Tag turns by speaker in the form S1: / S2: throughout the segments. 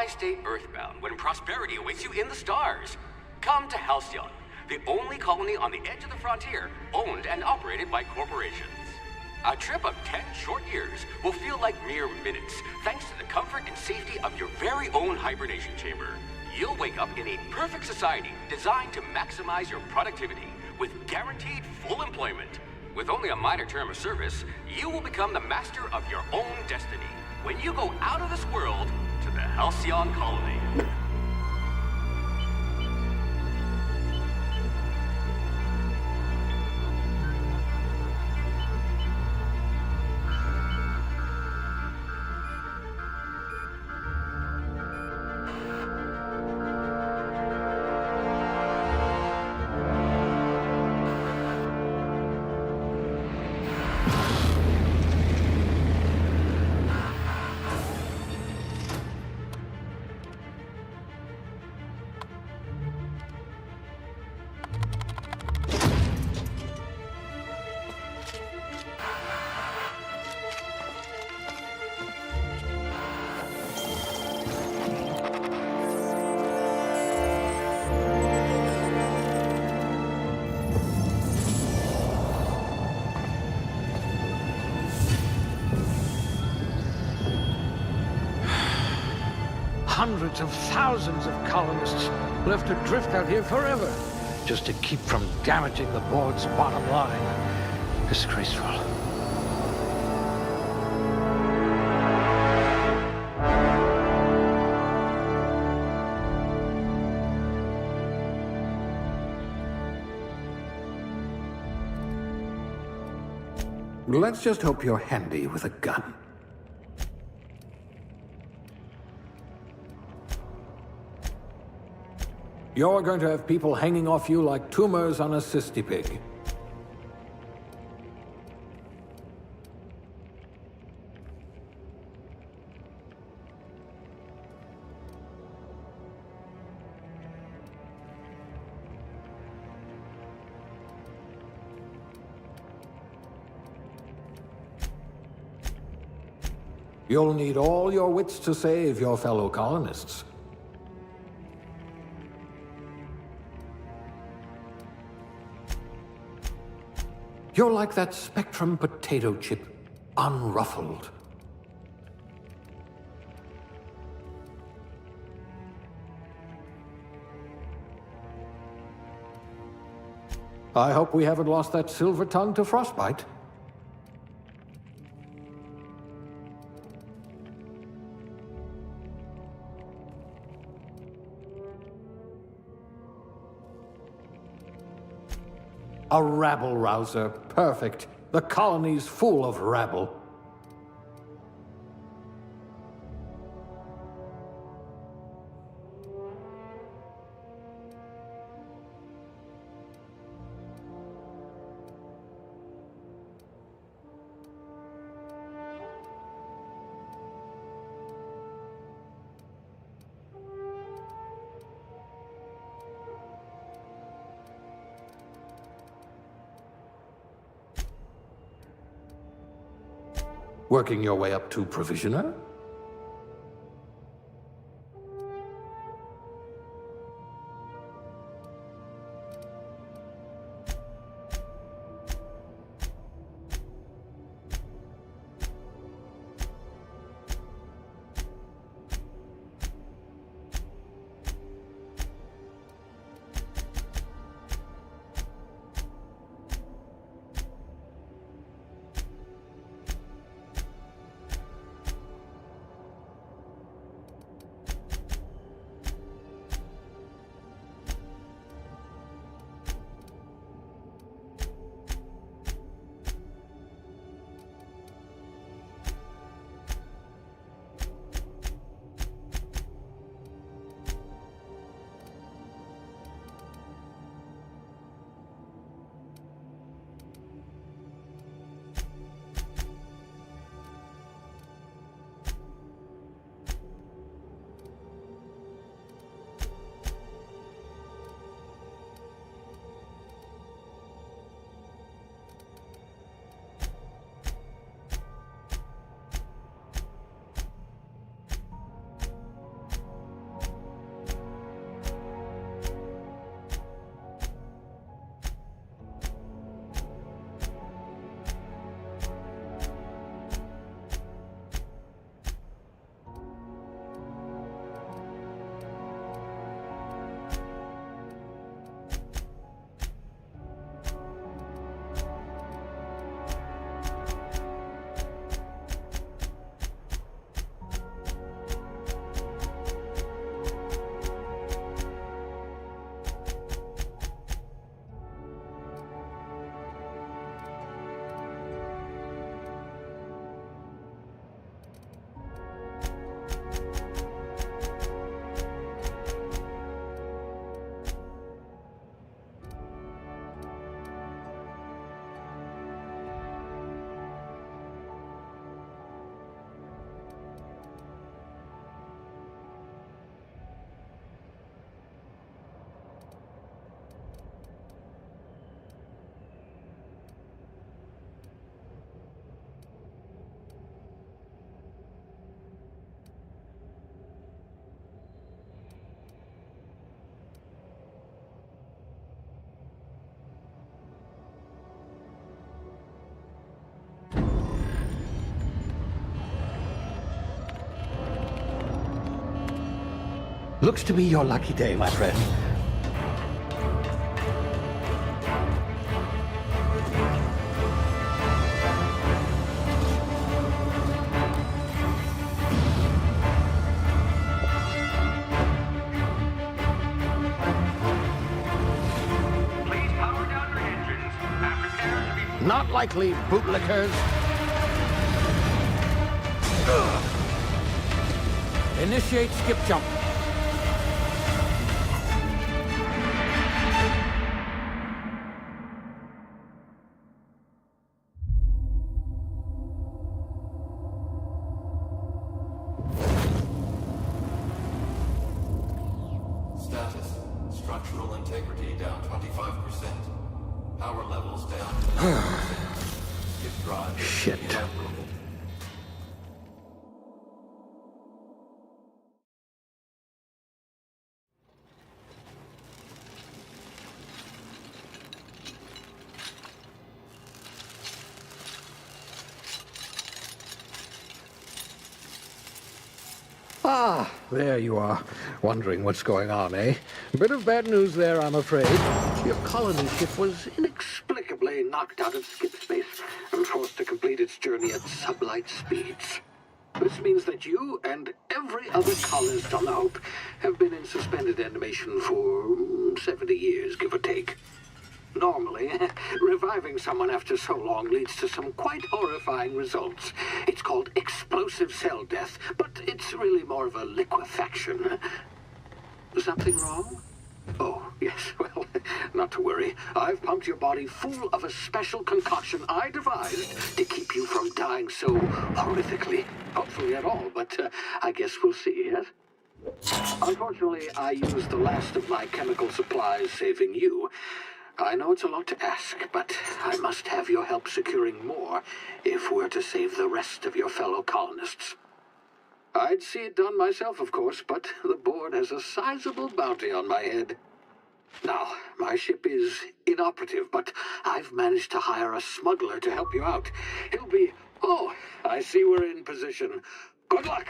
S1: stay earthbound when prosperity awaits you in the stars? Come to Halcyon, the only colony on the edge of the frontier, owned and operated by corporations. A trip of 10 short years will feel like mere minutes, thanks to the comfort and safety of your very own hibernation chamber. You'll wake up in a perfect society designed to maximize your productivity, with guaranteed full employment. With only a minor term of service, you will become the master of your own destiny when you go out of this world to the Halcyon colony.
S2: Hundreds of thousands of colonists will have to drift out here forever just to keep from damaging the board's bottom line. Disgraceful.
S3: Let's just hope you're handy with a gun. You're going to have people hanging off you like tumors on a cysty pig. You'll need all your wits to save your fellow colonists. You're like that Spectrum potato chip, unruffled. I hope we haven't lost that silver tongue to frostbite. A rabble-rouser. Perfect. The colony's full of rabble. Working your way up to Provisioner?
S2: Looks to be your lucky day, my friend.
S1: Please power down your engines and prepare to be...
S2: Not likely, bootlickers. Initiate skip jump.
S4: Status. Structural integrity down 25%. Power levels down to 90%. Skip drive.
S2: Shit.
S4: Inoperable.
S2: Ah, there you are. Wondering what's going on, eh? Bit of bad news there, I'm afraid. Your colony ship was inexplicably knocked out of skip space and forced to complete its journey at sublight speeds. This means that you and every other colonist on the Hope have been in suspended animation for 70 years, give or take. Normally, reviving someone after so long leads to some quite horrifying results. It's called explosive cell death, but it's really more of a liquefaction. Something wrong? Oh, yes, well, not to worry. I've pumped your body full of a special concoction I devised to keep you from dying so horrifically. Hopefully at all, but I guess we'll see, yes? Unfortunately, I used the last of my chemical supplies saving you. I know it's a lot to ask, but I must have your help securing more if we're to save the rest of your fellow colonists. I'd see it done myself, of course, but the board has a sizable bounty on my head. Now, my ship is inoperative, but I've managed to hire a smuggler to help you out. He'll be... Oh, I see we're in position. Good luck!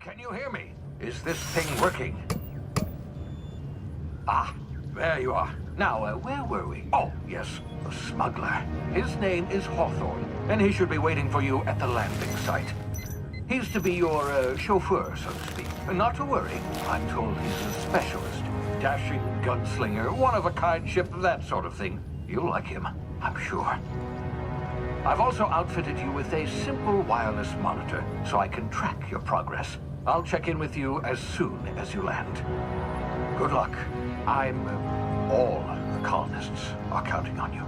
S2: Can you hear me? Is this thing working? Ah, there you are. Now, where were we? Oh, yes, the smuggler. His name is Hawthorne, and he should be waiting for you at the landing site. He's to be your chauffeur, so to speak. Not to worry, I'm told he's a specialist. Dashing gunslinger, one-of-a-kind ship, that sort of thing. You'll like him, I'm sure. I've also outfitted you with a simple wireless monitor, so I can track your progress. I'll check in with you as soon as you land. Good luck. All the colonists are counting on you.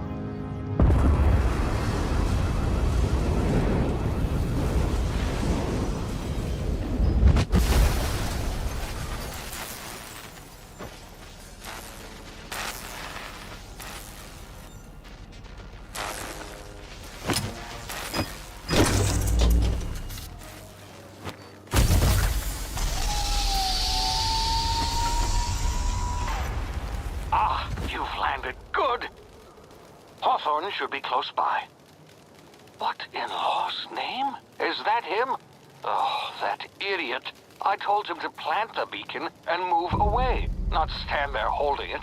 S5: Hawthorne should be close by. What in law's name? Is that him? Oh, that idiot. I told him to plant the beacon and move away, not stand there holding it.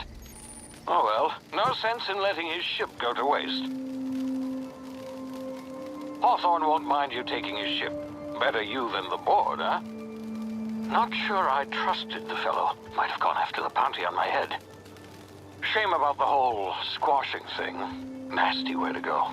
S5: Oh well, no sense in letting his ship go to waste. Hawthorne won't mind you taking his ship. Better you than the board, huh? Not sure I trusted the fellow. Might have gone after the bounty on my head. Shame about the whole squashing thing. Nasty way to go.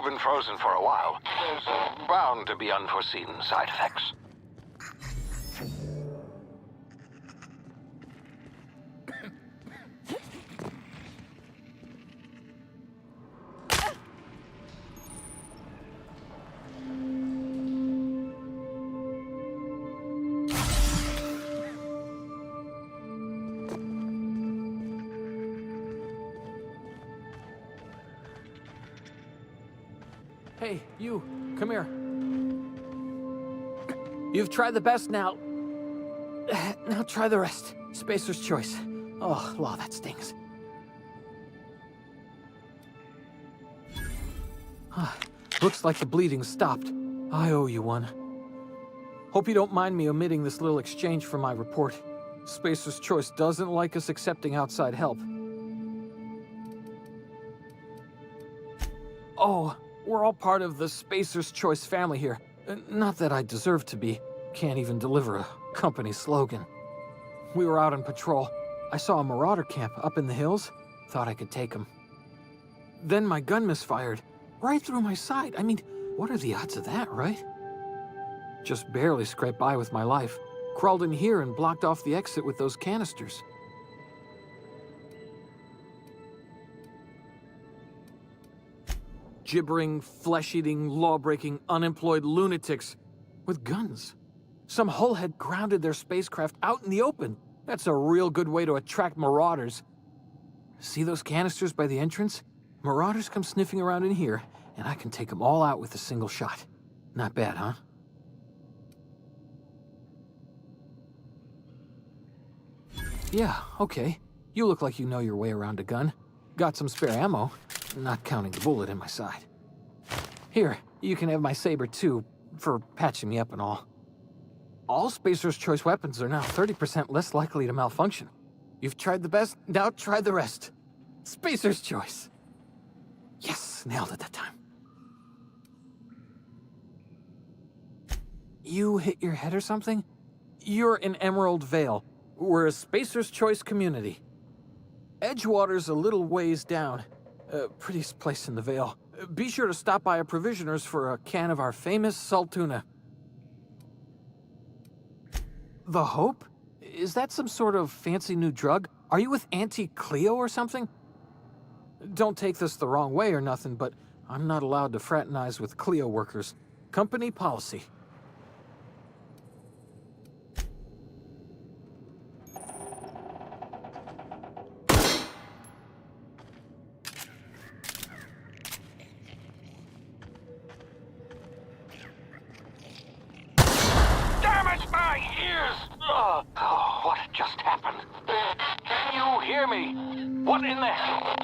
S5: You've been frozen for a while. There's bound to be unforeseen side effects.
S3: Hey, you, come here. You've tried the best now. Now try the rest. Spacer's choice. Oh, law, that stings. Looks like the bleeding stopped. I owe you one. Hope you don't mind me omitting this little exchange from my report. Spacer's choice doesn't like us accepting outside help. Oh, we're all part of the Spacer's Choice family here. Not that I deserve to be. Can't even deliver a company slogan. We were out on patrol. I saw a marauder camp up in the hills. Thought I could take them. Then my gun misfired. Right through my side. I mean, what are the odds of that, right? Just barely scraped by with my life. Crawled in here and blocked off the exit with those canisters. Gibbering, flesh-eating, law-breaking, unemployed lunatics with guns. Some hullhead grounded their spacecraft out in the open. That's a real good way to attract marauders. See those canisters by the entrance? Marauders come sniffing around in here, and I can take them all out with a single shot. Not bad, huh? Yeah, okay. You look like you know your way around a gun. Got some spare ammo, not counting the bullet in my side. Here, you can have my saber too, for patching me up and all. All Spacer's Choice weapons are now 30% less likely to malfunction. You've tried the best, now try the rest. Spacer's Choice. Yes, nailed it that time. You hit your head or something? You're in Emerald Vale. We're a Spacer's Choice community. Edgewater's a little ways down. Prettiest place in the Vale. Be sure to stop by a provisioner's for a can of our famous salt tuna. The Hope? Is that some sort of fancy new drug? Are you with Auntie Cleo or something? Don't take this the wrong way or nothing, but I'm not allowed to fraternize with Cleo workers. Company policy.
S5: What just happened? Can you hear me? What in the hell?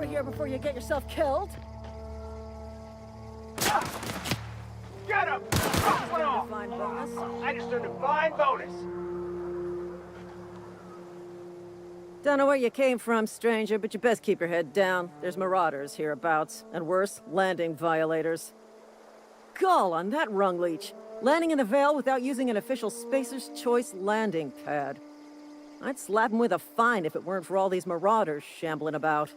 S6: over here before you get yourself killed.
S7: Get him! Drop one off!
S6: Fine bonus.
S7: I just earned a fine bonus.
S6: Don't know where you came from, stranger, but you best keep your head down. There's marauders hereabouts, and worse, landing violators. Gall on that rung leech. Landing in the Vale without using an official Spacer's Choice landing pad. I'd slap him with a fine if it weren't for all these marauders shambling about.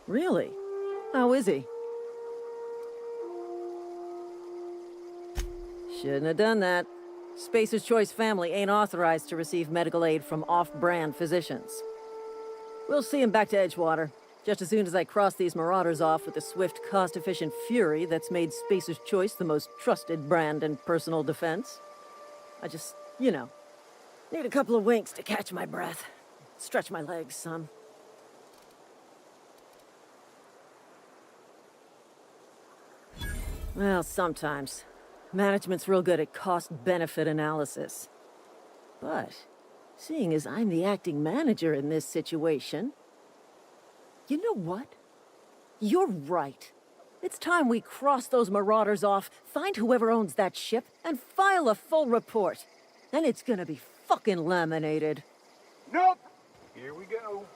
S6: Really? How is he? Shouldn't have done that. Spacer's Choice family ain't authorized to receive medical aid from off-brand physicians. We'll see him back to Edgewater, just as soon as I cross these marauders off with the swift, cost-efficient fury that's made Spacer's Choice the most trusted brand in personal defense. I just, you know, need a couple of winks to catch my breath. Stretch my legs some. Well, sometimes. Management's real good at cost-benefit analysis. But, seeing as I'm the acting manager in this situation... You know what? You're right. It's time we cross those marauders off, find whoever owns that ship, and file a full report. And it's gonna be fucking laminated.
S7: Nope. Here we go.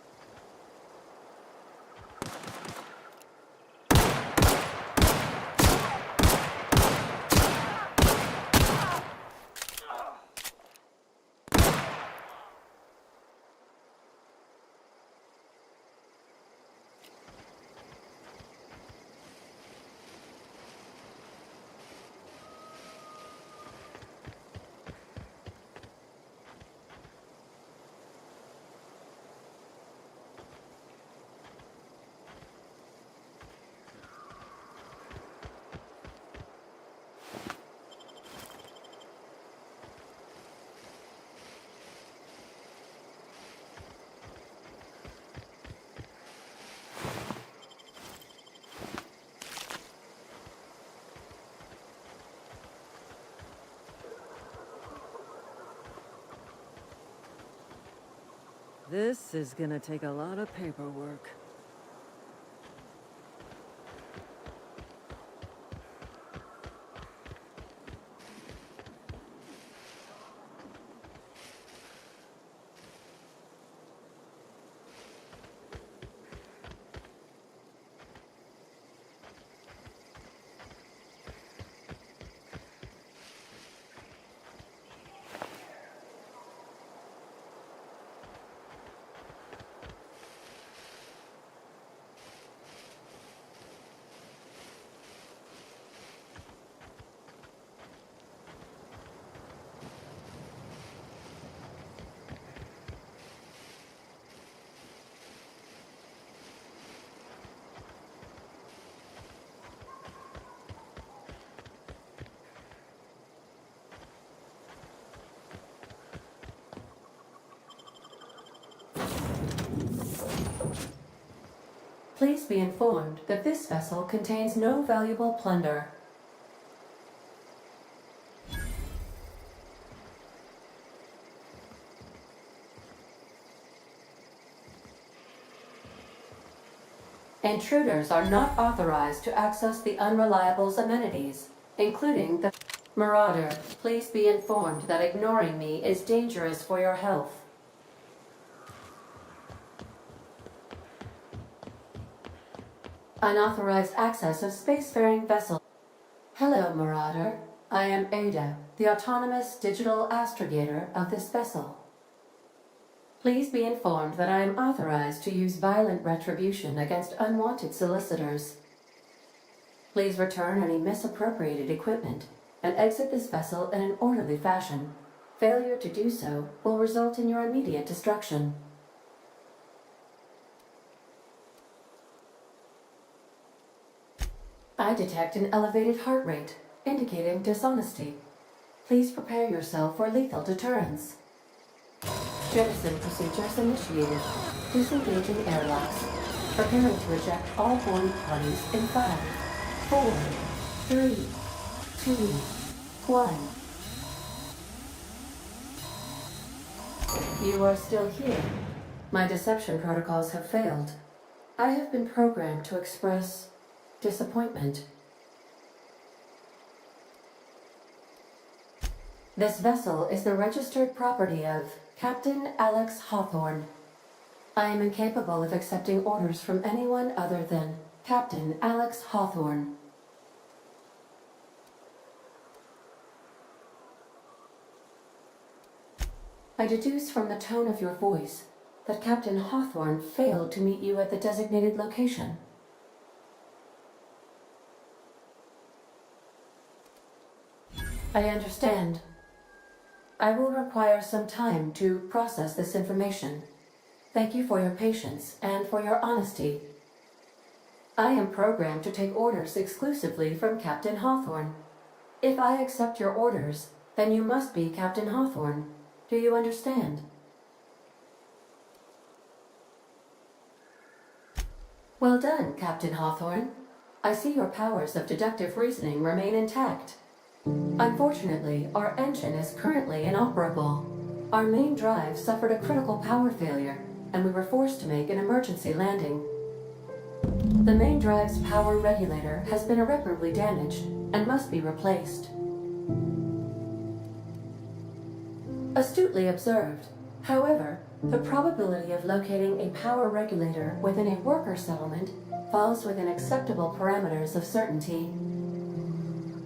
S6: This is gonna take a lot of paperwork.
S8: Please be informed that this vessel contains no valuable plunder. Intruders are not authorized to access the Unreliable's amenities, including the Marauder. Please be informed that ignoring me is dangerous for your health. Unauthorized access of spacefaring vessel. Hello, Marauder. I am Ada, the autonomous digital astrogator of this vessel. Please be informed that I am authorized to use violent retribution against unwanted solicitors. Please return any misappropriated equipment and exit this vessel in an orderly fashion. Failure to do so will result in your immediate destruction. I detect an elevated heart rate, indicating dishonesty. Please prepare yourself for lethal deterrence. Jettison procedures initiated. Disengaging airlocks. Preparing to eject all boarding parties in 5, 4, 3, 2, 1. You are still here. My deception protocols have failed. I have been programmed to express disappointment. This vessel is the registered property of Captain Alex Hawthorne. I am incapable of accepting orders from anyone other than Captain Alex Hawthorne. I deduce from the tone of your voice that Captain Hawthorne failed to meet you at the designated location. I understand. I will require some time to process this information. Thank you for your patience and for your honesty. I am programmed to take orders exclusively from Captain Hawthorne. If I accept your orders, then you must be Captain Hawthorne. Do you understand? Well done, Captain Hawthorne. I see your powers of deductive reasoning remain intact. Unfortunately, our engine is currently inoperable. Our main drive suffered a critical power failure, and we were forced to make an emergency landing. The main drive's power regulator has been irreparably damaged and must be replaced. Astutely observed. However, the probability of locating a power regulator within a worker settlement falls within acceptable parameters of certainty.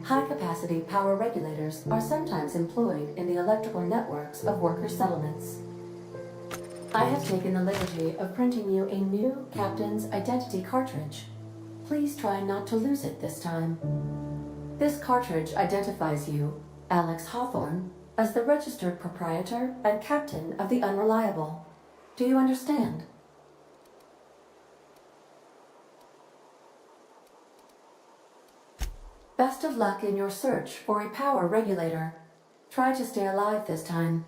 S8: High-capacity power regulators are sometimes employed in the electrical networks of worker settlements. I have taken the liberty of printing you a new Captain's Identity cartridge. Please try not to lose it this time. This cartridge identifies you, Alex Hawthorne, as the registered proprietor and captain of the Unreliable. Do you understand? Best of luck in your search for a power regulator. Try to stay alive this time.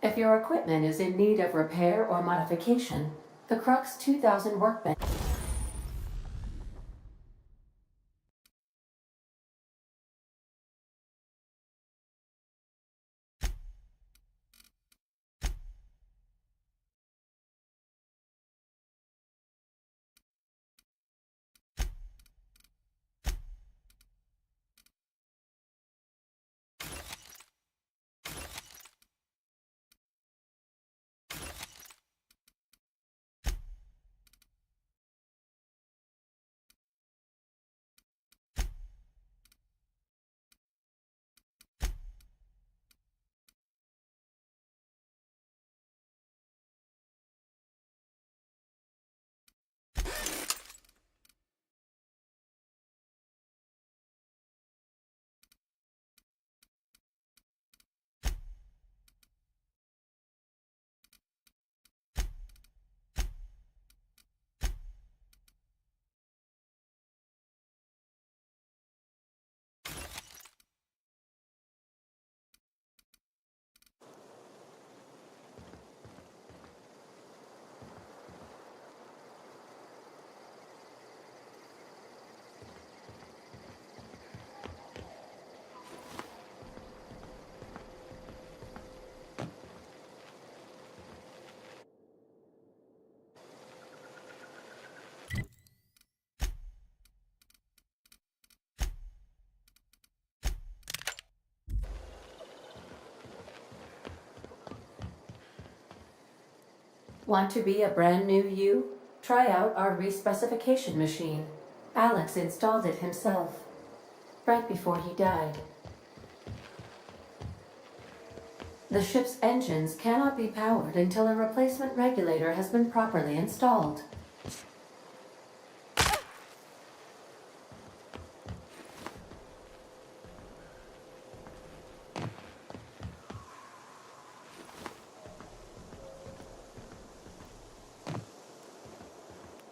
S8: If your equipment is in need of repair or modification, the Crux 2000 workbench Want to be a brand new you? Try out our respecification machine. Alex installed it himself, right before he died. The ship's engines cannot be powered until a replacement regulator has been properly installed.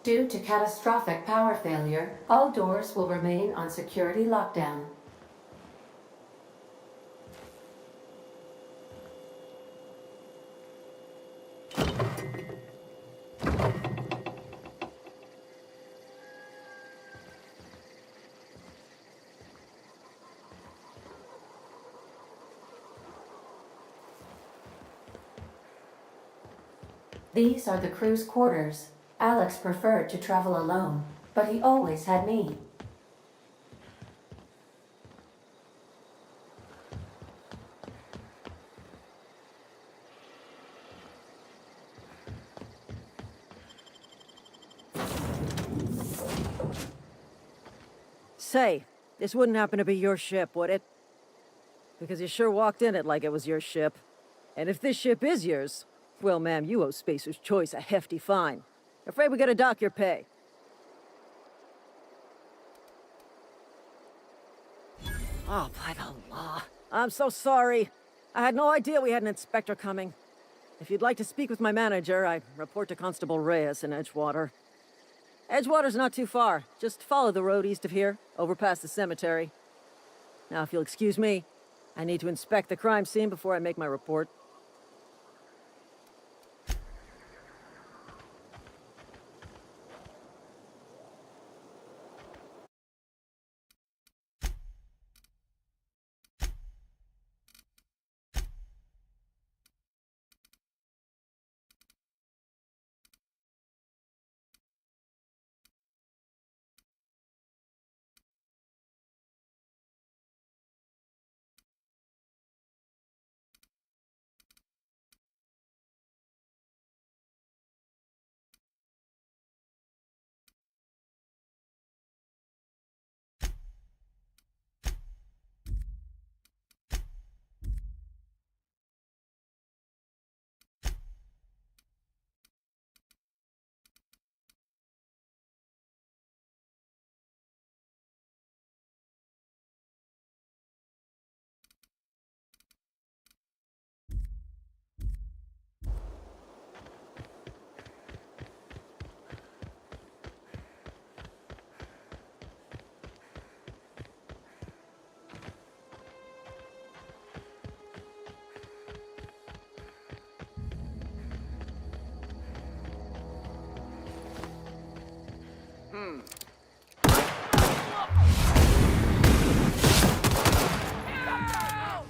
S8: Due to catastrophic power failure, all doors will remain on security lockdown. These are the crew's quarters. Alex preferred to travel alone, but he always had me.
S6: Say, this wouldn't happen to be your ship, would it? Because you sure walked in it like it was your ship. And if this ship is yours, well, ma'am, you owe Spacer's Choice a hefty fine. Afraid we gotta dock your pay. Oh, by the law. I'm so sorry. I had no idea we had an inspector coming. If you'd like to speak with my manager, I report to Constable Reyes in Edgewater. Edgewater's not too far. Just follow the road east of here, over past the cemetery. Now, if you'll excuse me, I need to inspect the crime scene before I make my report.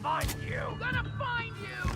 S7: Find you! Gonna find you!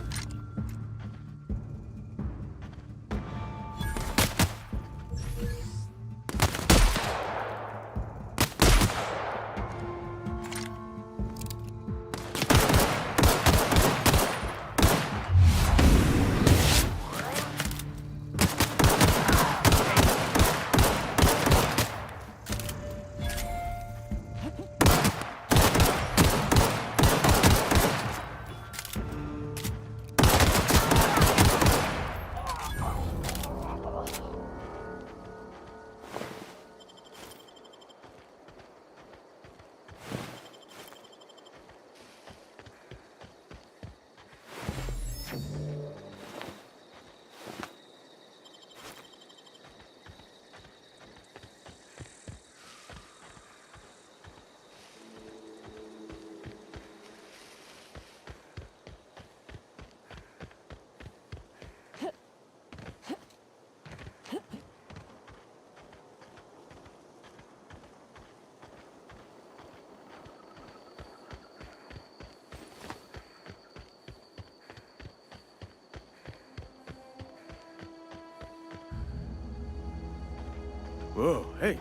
S9: Whoa, hey,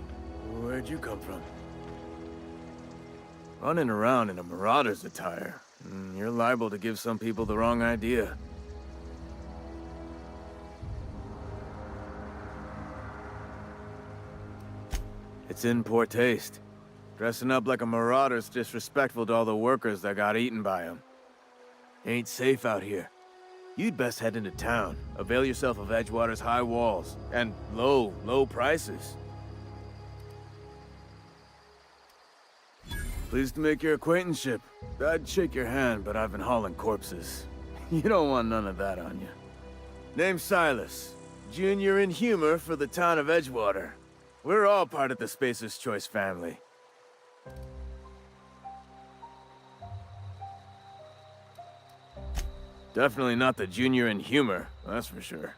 S9: where'd you come from? Running around in a marauder's attire. You're liable to give some people the wrong idea. It's in poor taste. Dressing up like a marauder's disrespectful to all the workers that got eaten by him. Ain't safe out here. You'd best head into town. Avail yourself of Edgewater's high walls and low prices. Pleased to make your acquaintanceship. I'd shake your hand, but I've been hauling corpses. You don't want none of that on you. Name's Silas. Junior in humor for the town of Edgewater. We're all part of the Spacer's Choice family. Definitely not the junior in humor, that's for sure.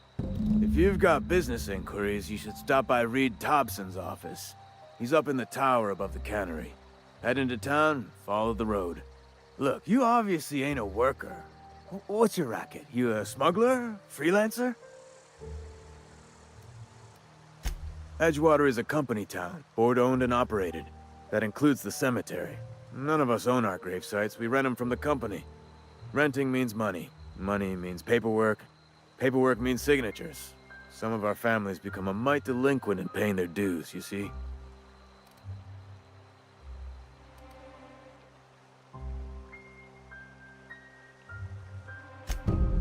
S9: If you've got business inquiries, you should stop by Reed Thompson's office. He's up in the tower above the cannery. Head into town, follow the road. Look, you obviously ain't a worker. What's your racket? You a smuggler? Freelancer? Edgewater is a company town, board-owned and operated. That includes the cemetery. None of us own our grave sites, we rent them from the company. Renting means money. Money means paperwork. Paperwork means signatures. Some of our families become a mite delinquent in paying their dues, you see?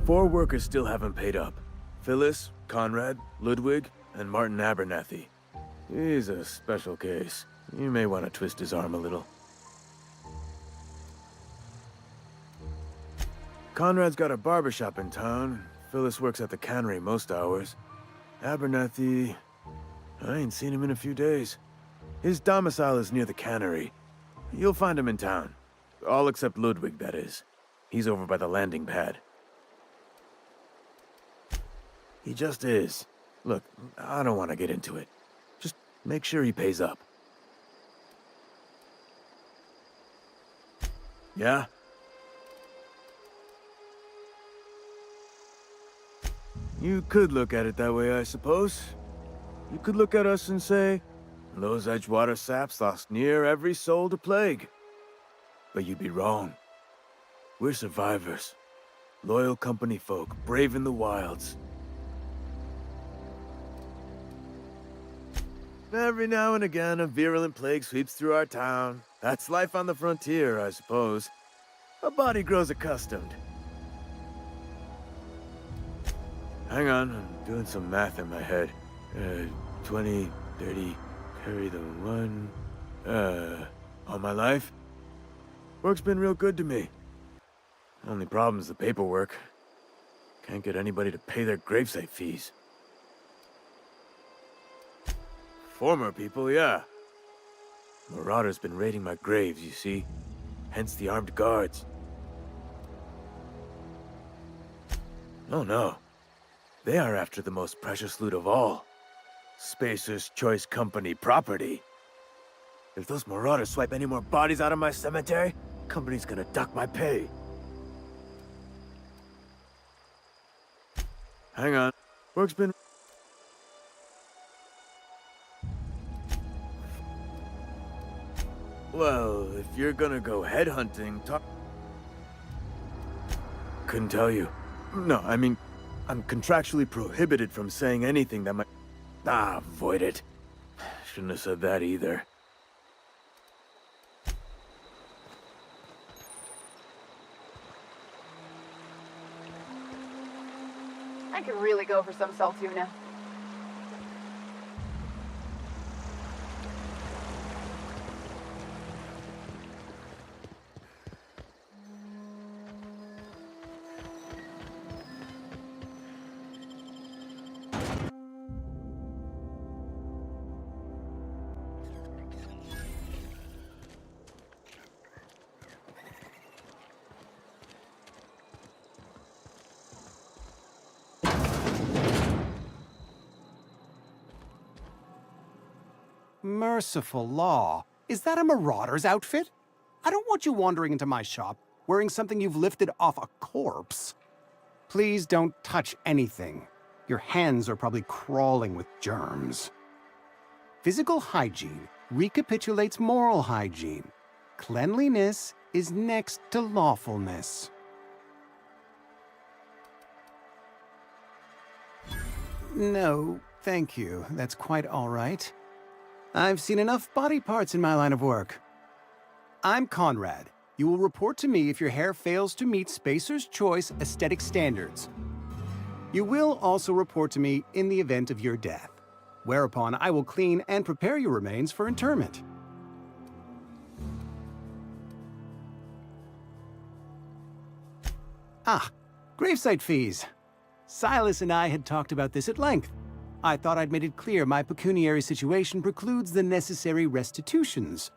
S9: Four workers still haven't paid up. Phyllis, Conrad, Ludwig, and Martin Abernathy. He's a special case. You may want to twist his arm a little. Conrad's got a barbershop in town. Phyllis works at the cannery most hours. Abernathy... I ain't seen him in a few days. His domicile is near the cannery. You'll find him in town. All except Ludwig, that is. He's over by the landing pad. He just is. Look, I don't want to get into it. Just make sure he pays up. Yeah? You could look at it that way, I suppose. You could look at us and say, those Edgewater saps lost near every soul to plague. But you'd be wrong. We're survivors. Loyal company folk, braving the wilds. Every now and again, a virulent plague sweeps through our town. That's life on the frontier, I suppose. A body grows accustomed. Hang on, I'm doing some math in my head. 20, 30, carry the one... all my life? Work's been real good to me. Only problem's the paperwork. Can't get anybody to pay their gravesite fees. Former people, yeah. Marauders been raiding my graves, you see. Hence the armed guards. Oh no. They are after the most precious loot of all. Spacer's Choice Company property. If those marauders swipe any more bodies out of my cemetery, company's gonna duck my pay. Hang on. Work's been... Well, if you're gonna go headhunting, talk... Couldn't tell you. No, I mean, I'm contractually prohibited from saying anything that might... Avoid it. Shouldn't have said that either.
S10: I could really go for some salt tuna.
S11: Merciful law. Is that a marauder's outfit? I don't want you wandering into my shop wearing something you've lifted off a corpse. Please don't touch anything. Your hands are probably crawling with germs. Physical hygiene recapitulates moral hygiene. Cleanliness is next to lawfulness. No, thank you. That's quite all right. I've seen enough body parts in my line of work. I'm Conrad. You will report to me if your hair fails to meet Spacer's Choice aesthetic standards. You will also report to me in the event of your death, whereupon I will clean and prepare your remains for interment. Ah, gravesite fees. Silas and I had talked about this at length. I thought I'd made it clear my pecuniary situation precludes the necessary restitutions.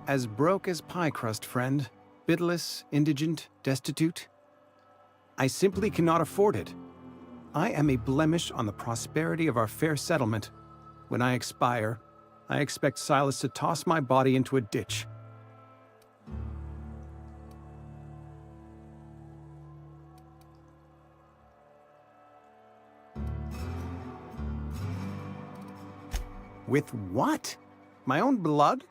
S11: As broke as pie crust, friend. Bitless, indigent, destitute. I simply cannot afford it. I am a blemish on the prosperity of our fair settlement. When I expire, I expect Silas to toss my body into a ditch. With what? My own blood?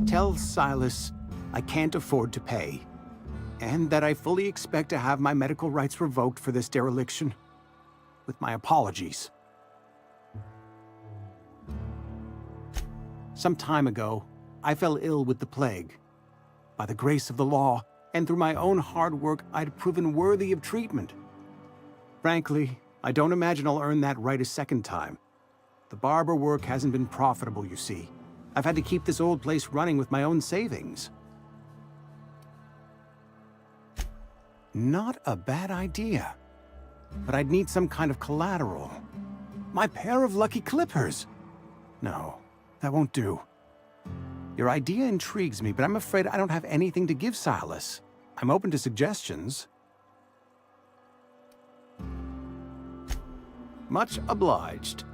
S11: Tell Silas I can't afford to pay, and that I fully expect to have my medical rights revoked for this dereliction. With my apologies. Some time ago, I fell ill with the plague. By the grace of the law, and through my own hard work, I'd proven worthy of treatment. Frankly, I don't imagine I'll earn that right a second time. The barber work hasn't been profitable, you see. I've had to keep this old place running with my own savings. Not a bad idea. But I'd need some kind of collateral. My pair of lucky clippers! No, that won't do. Your idea intrigues me, but I'm afraid I don't have anything to give Silas. I'm open to suggestions. Much obliged.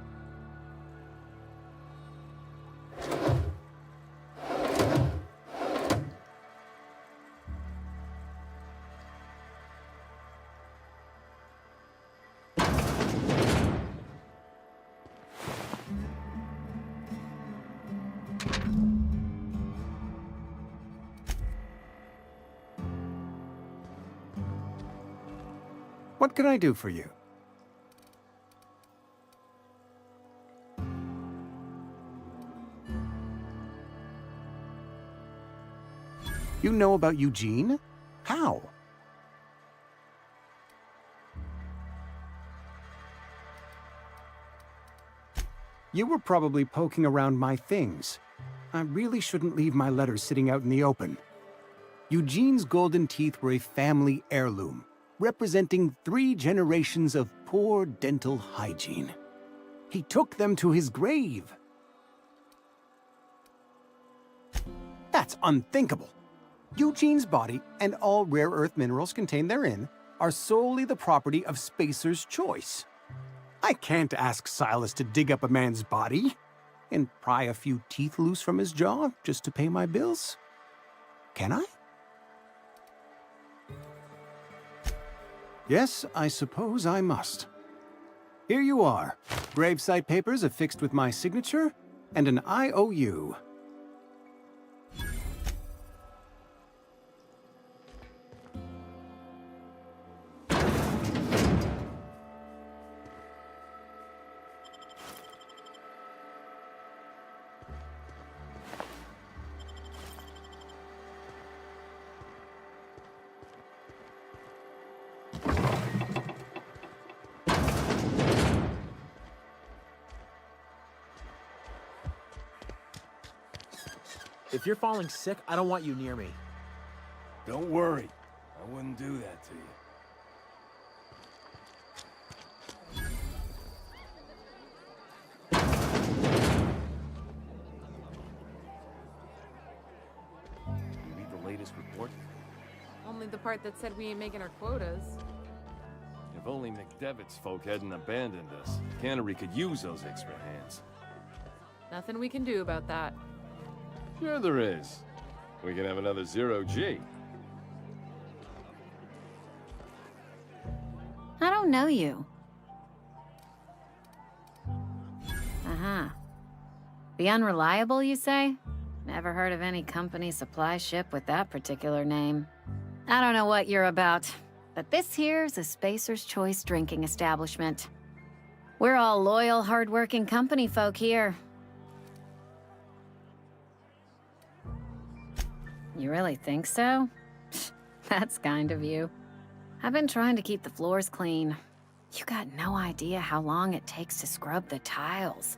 S11: What can I do for you? You know about Eugene? How? You were probably poking around my things. I really shouldn't leave my letters sitting out in the open. Eugene's golden teeth were a family heirloom, representing 3 generations of poor dental hygiene. He took them to his grave. That's unthinkable. Eugene's body and all rare earth minerals contained therein are solely the property of Spacer's Choice. I can't ask Silas to dig up a man's body and pry a few teeth loose from his jaw just to pay my bills. Can I? Yes, I suppose I must. Here you are. Gravesite papers affixed with my signature and an IOU.
S12: If you're falling sick, I don't want you near me.
S13: Don't worry. I wouldn't do that to you. You read the latest report?
S14: Only the part that said we ain't making our quotas.
S13: If only McDevitt's folk hadn't abandoned us, Cannery could use those extra hands.
S14: Nothing we can do about that.
S13: Sure there is. We can have another 0G.
S15: I don't know you. Uh-huh. The Unreliable, you say? Never heard of any company supply ship with that particular name. I don't know what you're about, but this here's a Spacer's Choice drinking establishment. We're all loyal, hardworking company folk here. You really think so? That's kind of you. I've been trying to keep the floors clean. You got no idea how long it takes to scrub the tiles.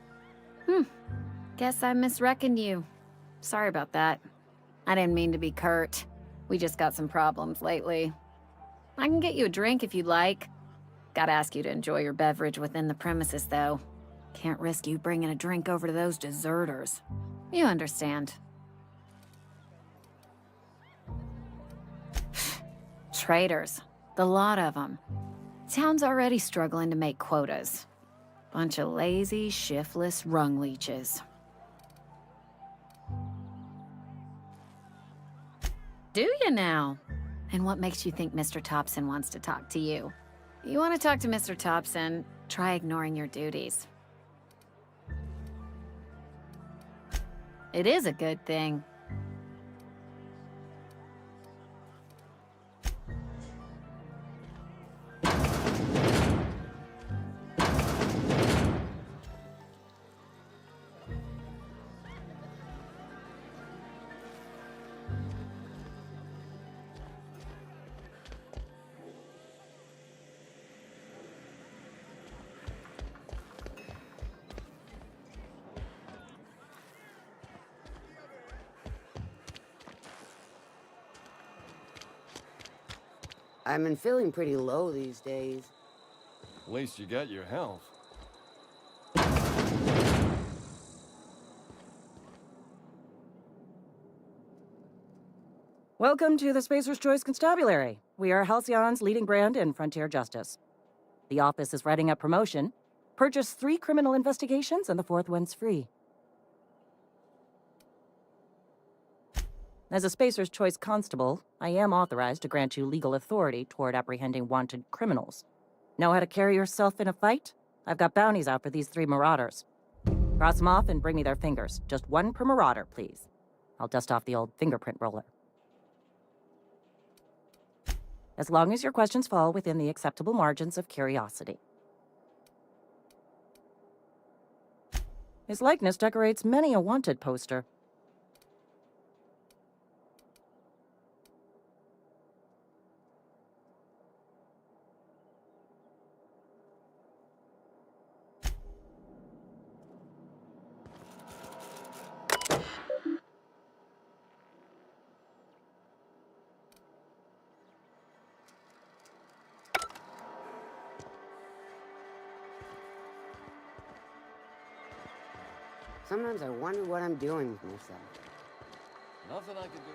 S15: Guess I misreckoned you. Sorry about that. I didn't mean to be curt. We just got some problems lately. I can get you a drink if you'd like. Gotta ask you to enjoy your beverage within the premises, though. Can't risk you bringing a drink over to those deserters. You understand. Traitors. The lot of them. Town's already struggling to make quotas. Bunch of lazy, shiftless rung leeches. Do you now? And what makes you think Mr. Thompson wants to talk to you? You want to talk to Mr. Thompson, try ignoring your duties. It is a good thing.
S16: I've been feeling pretty low these days.
S13: At least you got your health.
S17: Welcome to the Spacer's Choice Constabulary. We are Halcyon's leading brand in frontier justice. The office is writing up promotion. Purchase 3 criminal investigations and the 4th one's free. As a Spacer's Choice Constable, I am authorized to grant you legal authority toward apprehending wanted criminals. Know how to carry yourself in a fight? I've got bounties out for these 3 marauders. Cross them off and bring me their fingers. Just 1 per marauder, please. I'll dust off the old fingerprint roller. As long as your questions fall within the acceptable margins of curiosity. His likeness decorates many a wanted poster.
S16: Sometimes I wonder what I'm doing with myself.
S13: Nothing I can do.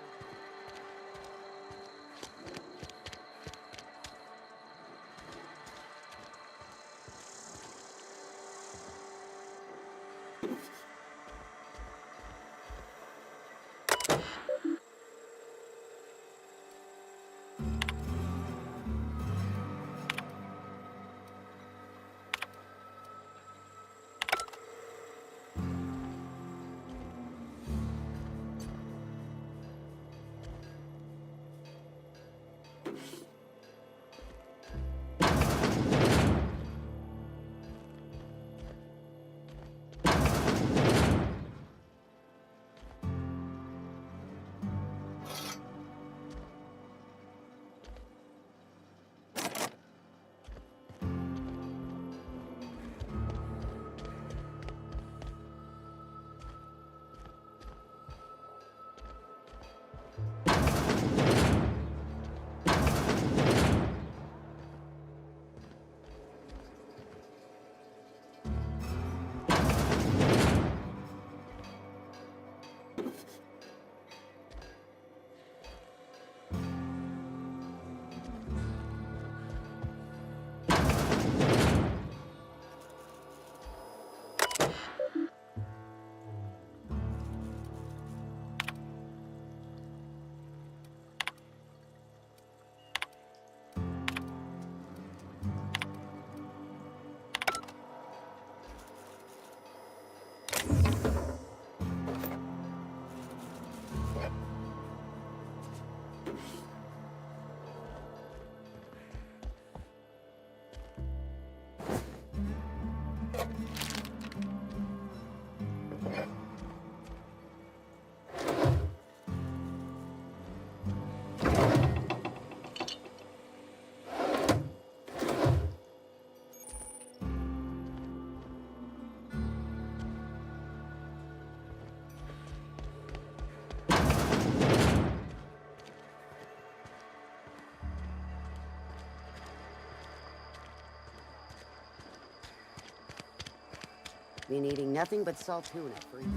S16: Been eating nothing but salt tuna for a year.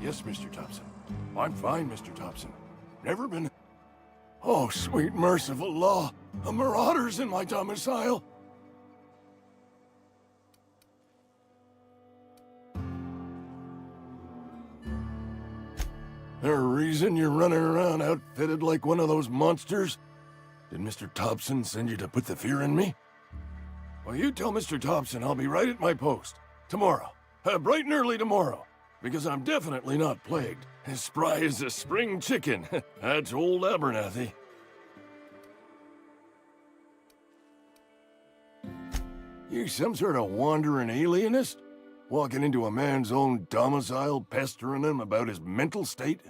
S18: Yes, Mr. Thompson. I'm fine, Mr. Thompson. Never been... Oh, sweet merciful law! A marauder's in my domicile! There a reason you're running around outfitted like one of those monsters? Did Mr. Thompson send you to put the fear in me? Well, you tell Mr. Thompson I'll be right at my post. Tomorrow. Bright and early tomorrow. Because I'm definitely not plagued. As spry as a spring chicken. That's old Abernathy. You some sort of wandering alienist? Walking into a man's own domicile, pestering him about his mental state?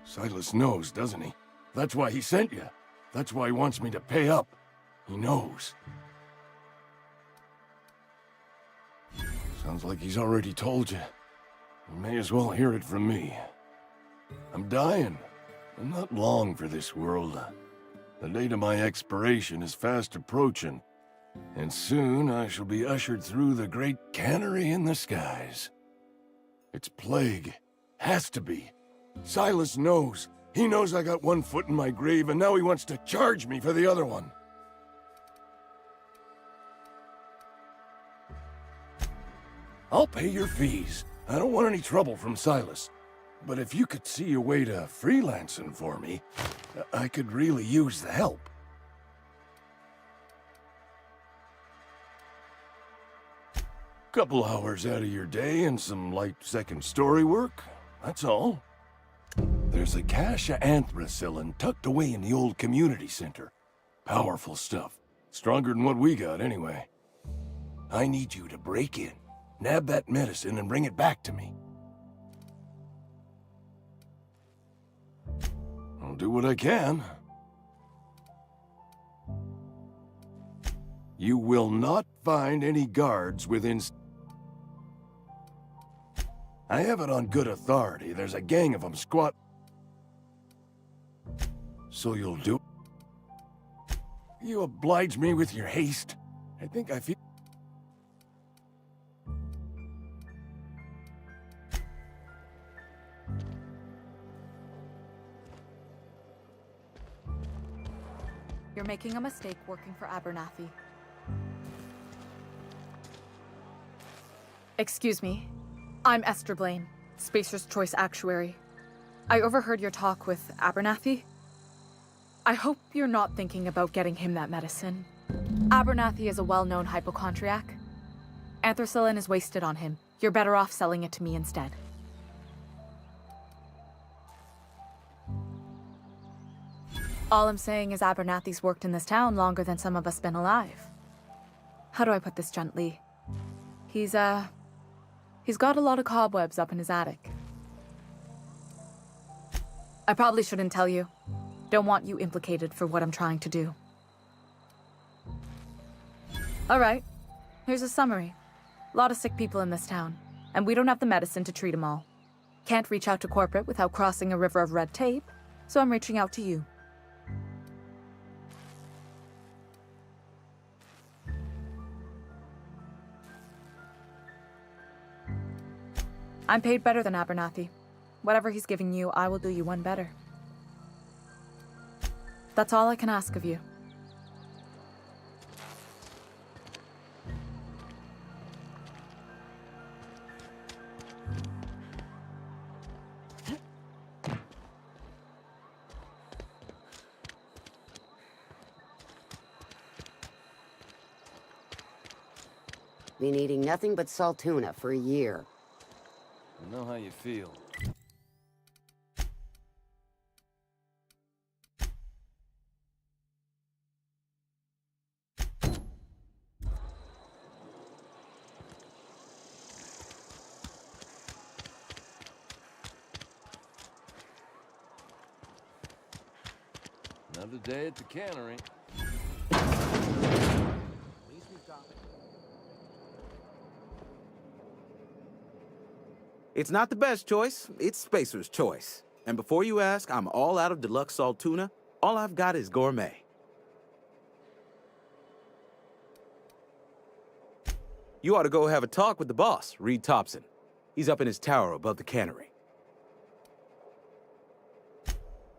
S18: Silas knows, doesn't he? That's why he sent you. That's why he wants me to pay up. He knows. Sounds like he's already told you. You may as well hear it from me. I'm dying. I'm not long for this world. The date of my expiration is fast approaching, and soon I shall be ushered through the great cannery in the skies. It's plague. Has to be. Silas knows. He knows I got one foot in my grave, and now he wants to charge me for the other one. I'll pay your fees. I don't want any trouble from Silas. But if you could see a way to freelancing for me, I could really use the help. Couple hours out of your day and some light second story work, that's all. There's a cache of anthracillin tucked away in the old community center. Powerful stuff. Stronger than what we got, anyway. I need you to break in, nab that medicine, and bring it back to me. I'll do what I can. You will not find any guards within... I have it on good authority. There's a gang of them squat... So you'll do... You oblige me with your haste. I think I feel...
S19: You're making a mistake working for Abernathy. Excuse me. I'm Esther Blaine, Spacer's Choice Actuary. I overheard your talk with Abernathy. I hope you're not thinking about getting him that medicine. Abernathy is a well-known hypochondriac. Anthracillin is wasted on him. You're better off selling it to me instead. All I'm saying is Abernathy's worked in this town longer than some of us been alive. How do I put this gently? He's got a lot of cobwebs up in his attic. I probably shouldn't tell you. Don't want you implicated for what I'm trying to do. All right, here's a summary. A lot of sick people in this town, and we don't have the medicine to treat them all. Can't reach out to corporate without crossing a river of red tape, so I'm reaching out to you. I'm paid better than Abernathy. Whatever he's giving you, I will do you one better. That's all I can ask of you.
S16: Been eating nothing but salt tuna for a year.
S13: I know how you feel. Another day at the cannery.
S20: It's not the best choice, it's Spacer's choice. And before you ask, I'm all out of deluxe salt tuna. All I've got is gourmet. You ought to go have a talk with the boss, Reed Thompson. He's up in his tower above the cannery.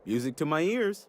S20: Music to my ears.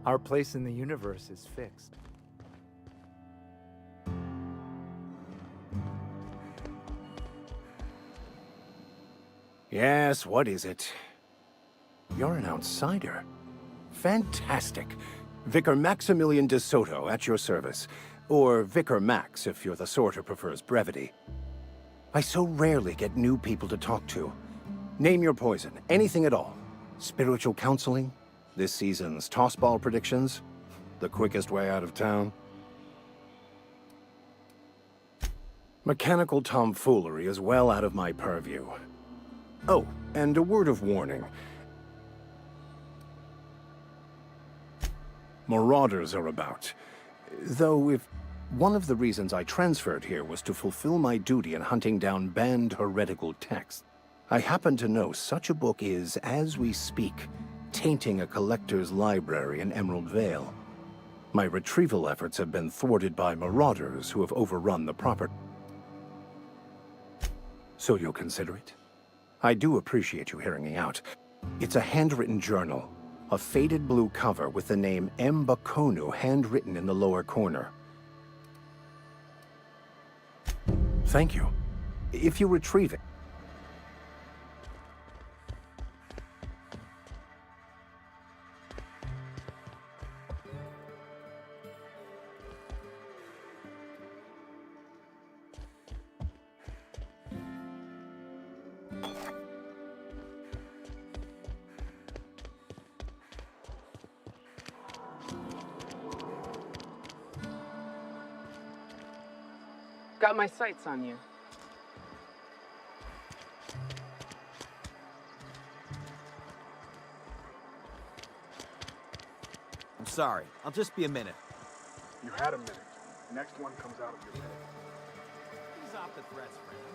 S21: Our place in the universe is fixed.
S22: Yes, what is it? You're an outsider. Fantastic. Vicar Maximilian de Soto at your service. Or Vicar Max if you're the sort who prefers brevity. I so rarely get new people to talk to. Name your poison, anything at all. Spiritual counseling? This season's tossball predictions? The quickest way out of town? Mechanical tomfoolery is well out of my purview. Oh, and a word of warning. Marauders are about. Though if one of the reasons I transferred here was to fulfill my duty in hunting down banned heretical texts, I happen to know such a book is, as we speak, tainting a collector's library in Emerald Vale. My retrieval efforts have been thwarted by marauders who have overrun the property. So you'll consider it? I do appreciate you hearing me out. It's a handwritten journal, a faded blue cover with the name M. Bakonu handwritten in the lower corner. Thank you. If you retrieve it,
S23: Got my sights on you.
S12: I'm sorry. I'll just be a minute.
S24: You had a minute. Next one comes out of your head.
S12: Ease off the threats, friend.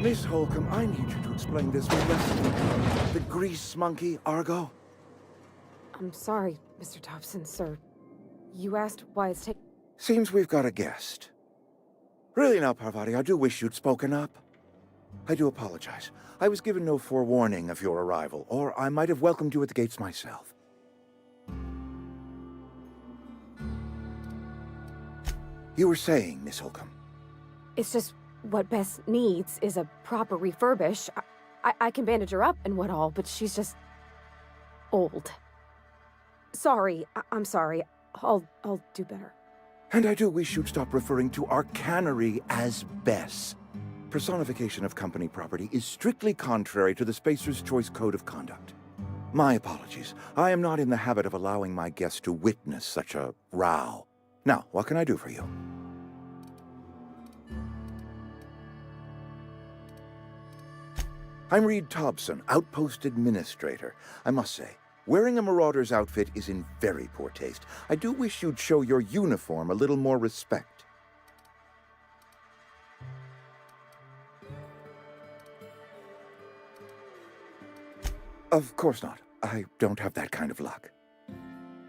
S1: Miss Holcomb, I need you to explain this with less the grease monkey, Argo.
S2: I'm sorry, Mr. Thompson, sir. You asked why it's taking...
S1: Seems we've got a guest. Really now, Parvati, I do wish you'd spoken up. I do apologize. I was given no forewarning of your arrival, or I might have welcomed you at the gates myself. You were saying, Miss Holcomb.
S2: It's just what Bess needs is a proper refurbish. I can bandage her up and what all, but she's just... old. Sorry, I'm sorry. I'll do better.
S1: And I do wish you'd stop referring to our cannery as Bess. Personification of company property is strictly contrary to the Spacer's Choice Code of Conduct. My apologies. I am not in the habit of allowing my guests to witness such a row. Now, what can I do for you? I'm Reed Thompson, Outpost Administrator. I must say, wearing a Marauder's outfit is in very poor taste. I do wish you'd show your uniform a little more respect. Of course not. I don't have that kind of luck.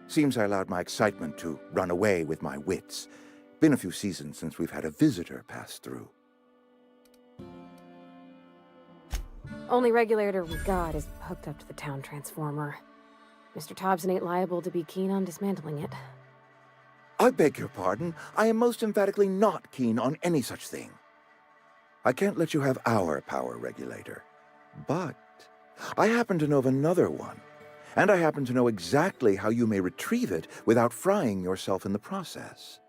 S1: Seems I allowed my excitement to run away with my wits. Been a few seasons since we've had a visitor pass through.
S2: Only regulator we got is hooked up to the town transformer. Mr. Thompson ain't liable to be keen on dismantling it.
S1: I beg your pardon. I am most emphatically not keen on any such thing. I can't let you have our power regulator. But I happen to know of another one. And I happen to know exactly how you may retrieve it without frying yourself in the process.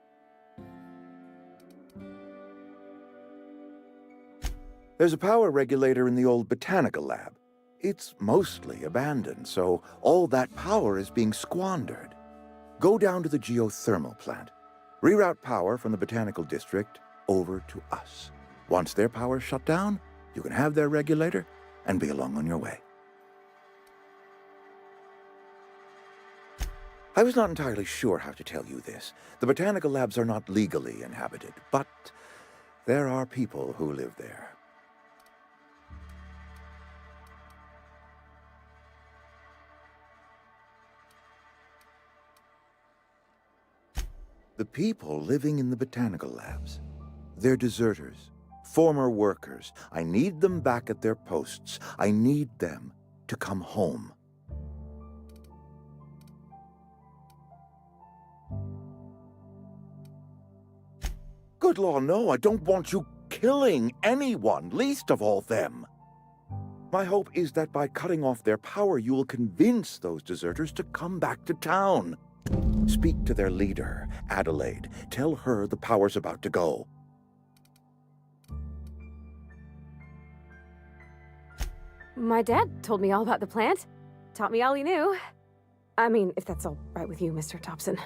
S1: There's a power regulator in the old botanical lab. It's mostly abandoned, so all that power is being squandered. Go down to the geothermal plant. Reroute power from the botanical district over to us. Once their power's shut down, you can have their regulator and be along on your way. I was not entirely sure how to tell you this. The botanical labs are not legally inhabited, but there are people who live there. The people living in the botanical labs. They're deserters, former workers. I need them back at their posts. I need them to come home. Good law, no, I don't want you killing anyone, least of all them. My hope is that by cutting off their power, you will convince those deserters to come back to town. Speak to their leader, Adelaide. Tell her the power's about to go.
S2: My dad told me all about the plant. Taught me all he knew. I mean, if that's all right with you, Mr. Thompson.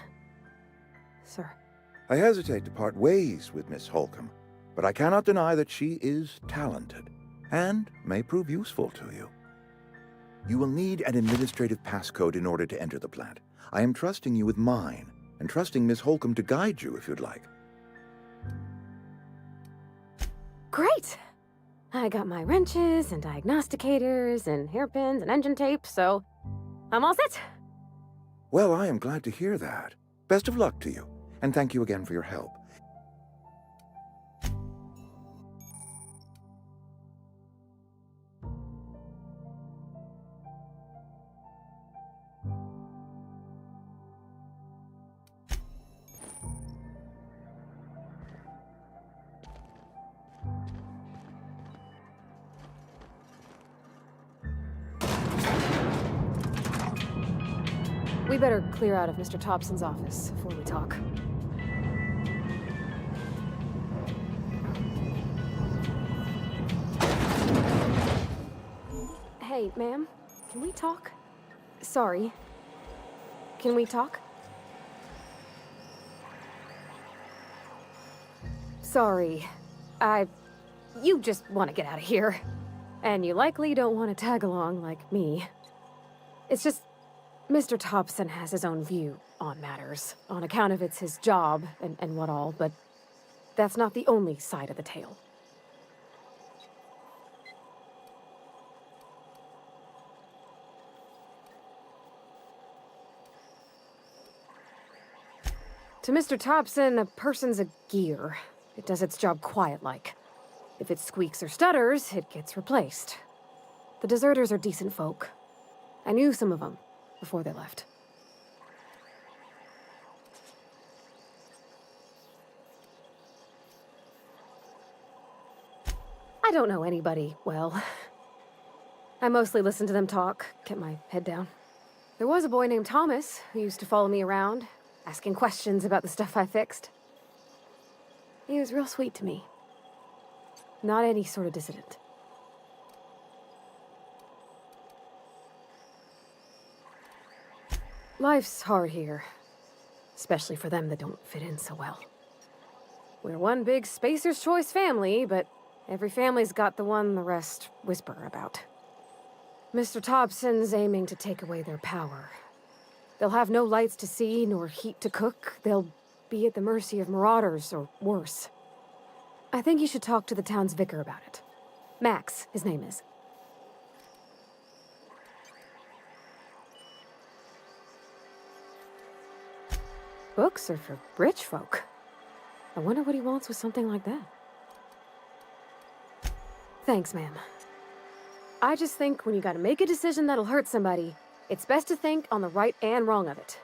S2: Sir.
S1: I hesitate to part ways with Miss Holcomb, but I cannot deny that she is talented and may prove useful to you. You will need an administrative passcode in order to enter the plant. I am trusting you with mine, and trusting Miss Holcomb to guide you if you'd like.
S2: Great! I got my wrenches and diagnosticators and hairpins and engine tape, so I'm all set.
S1: Well, I am glad to hear that. Best of luck to you, and thank you again for your help.
S2: We better clear out of Mr. Thompson's office before we talk. Hey, ma'am, can we talk? Sorry. Can we talk? Sorry. You just want to get out of here. And you likely don't want to tag along like me. It's just, Mr. Thompson has his own view on matters, on account of it's his job and what all, but that's not the only side of the tale. To Mr. Thompson, a person's a gear. It does its job quiet-like. If it squeaks or stutters, it gets replaced. The deserters are decent folk. I knew some of them before they left. I don't know anybody well. I mostly listen to them talk, kept my head down. There was a boy named Thomas who used to follow me around, asking questions about the stuff I fixed. He was real sweet to me. Not any sort of dissident. Life's hard here, especially for them that don't fit in so well. We're one big Spacer's Choice family, but every family's got the one the rest whisper about. Mr. Thompson's aiming to take away their power. They'll have no lights to see, nor heat to cook. They'll be at the mercy of marauders, or worse. I think you should talk to the town's vicar about it. Max, his name is. Books are for rich folk. I wonder what he wants with something like that. Thanks, ma'am. I just think when you gotta make a decision that'll hurt somebody, it's best to think on the right and wrong of it.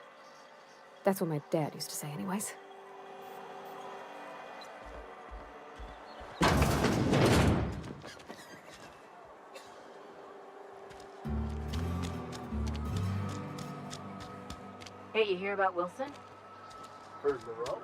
S2: That's what my dad used to say anyways.
S10: Hey, you hear about Wilson?
S24: Heard the road.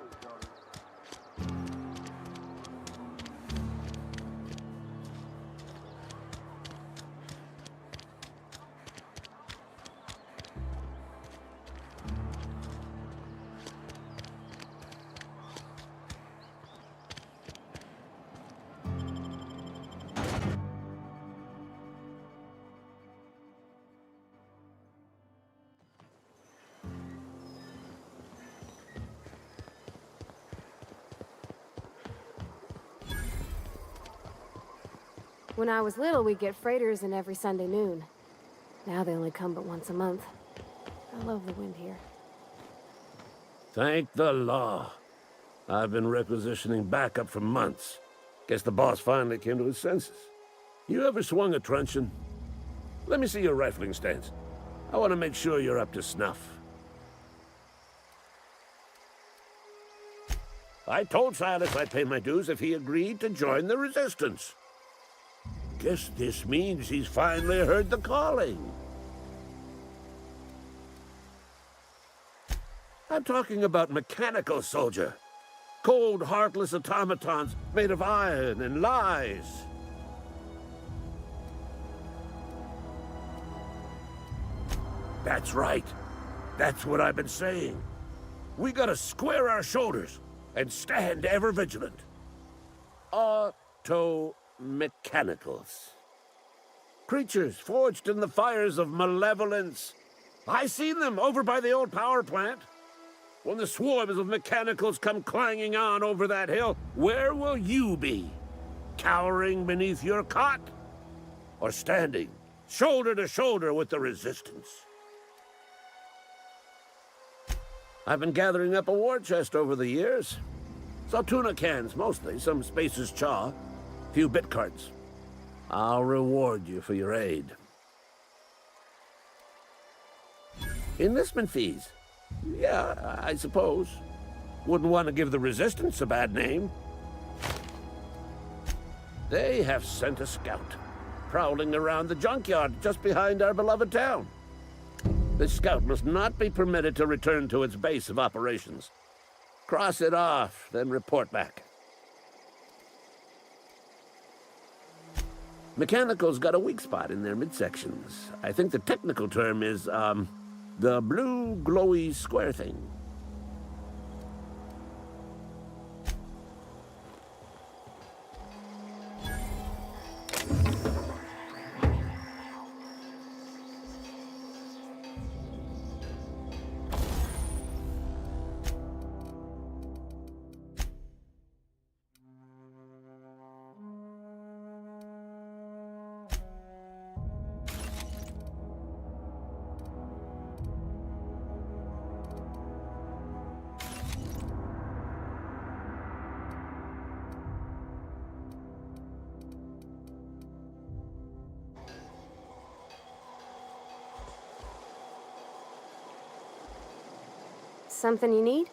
S2: When I was little, we'd get freighters in every Sunday noon. Now they only come but once a month. I love the wind here.
S3: Thank the law. I've been requisitioning backup for months. Guess the boss finally came to his senses. You ever swung a truncheon? Let me see your rifling stance. I want to make sure you're up to snuff. I told Silas I'd pay my dues if he agreed to join the resistance. Guess this means he's finally heard the calling. I'm talking about mechanical soldier. Cold, heartless automatons made of iron and lies. That's right. That's what I've been saying. We gotta square our shoulders and stand ever vigilant. Mechanicals. Creatures forged in the fires of malevolence. I seen them over by the old power plant. When the swarms of mechanicals come clanging on over that hill, where will you be? Cowering beneath your cot? Or standing, shoulder to shoulder with the resistance? I've been gathering up a war chest over the years. Saltuna cans, mostly, some Spacer's chaw. Few bit cards. I'll reward you for your aid. Enlistment fees? Yeah, I suppose. Wouldn't want to give the Resistance a bad name. They have sent a scout, prowling around the junkyard just behind our beloved town. This scout must not be permitted to return to its base of operations. Cross it off, then report back. Mechanicals got a weak spot in their midsections. I think the technical term is, the blue glowy square thing.
S2: Something you need?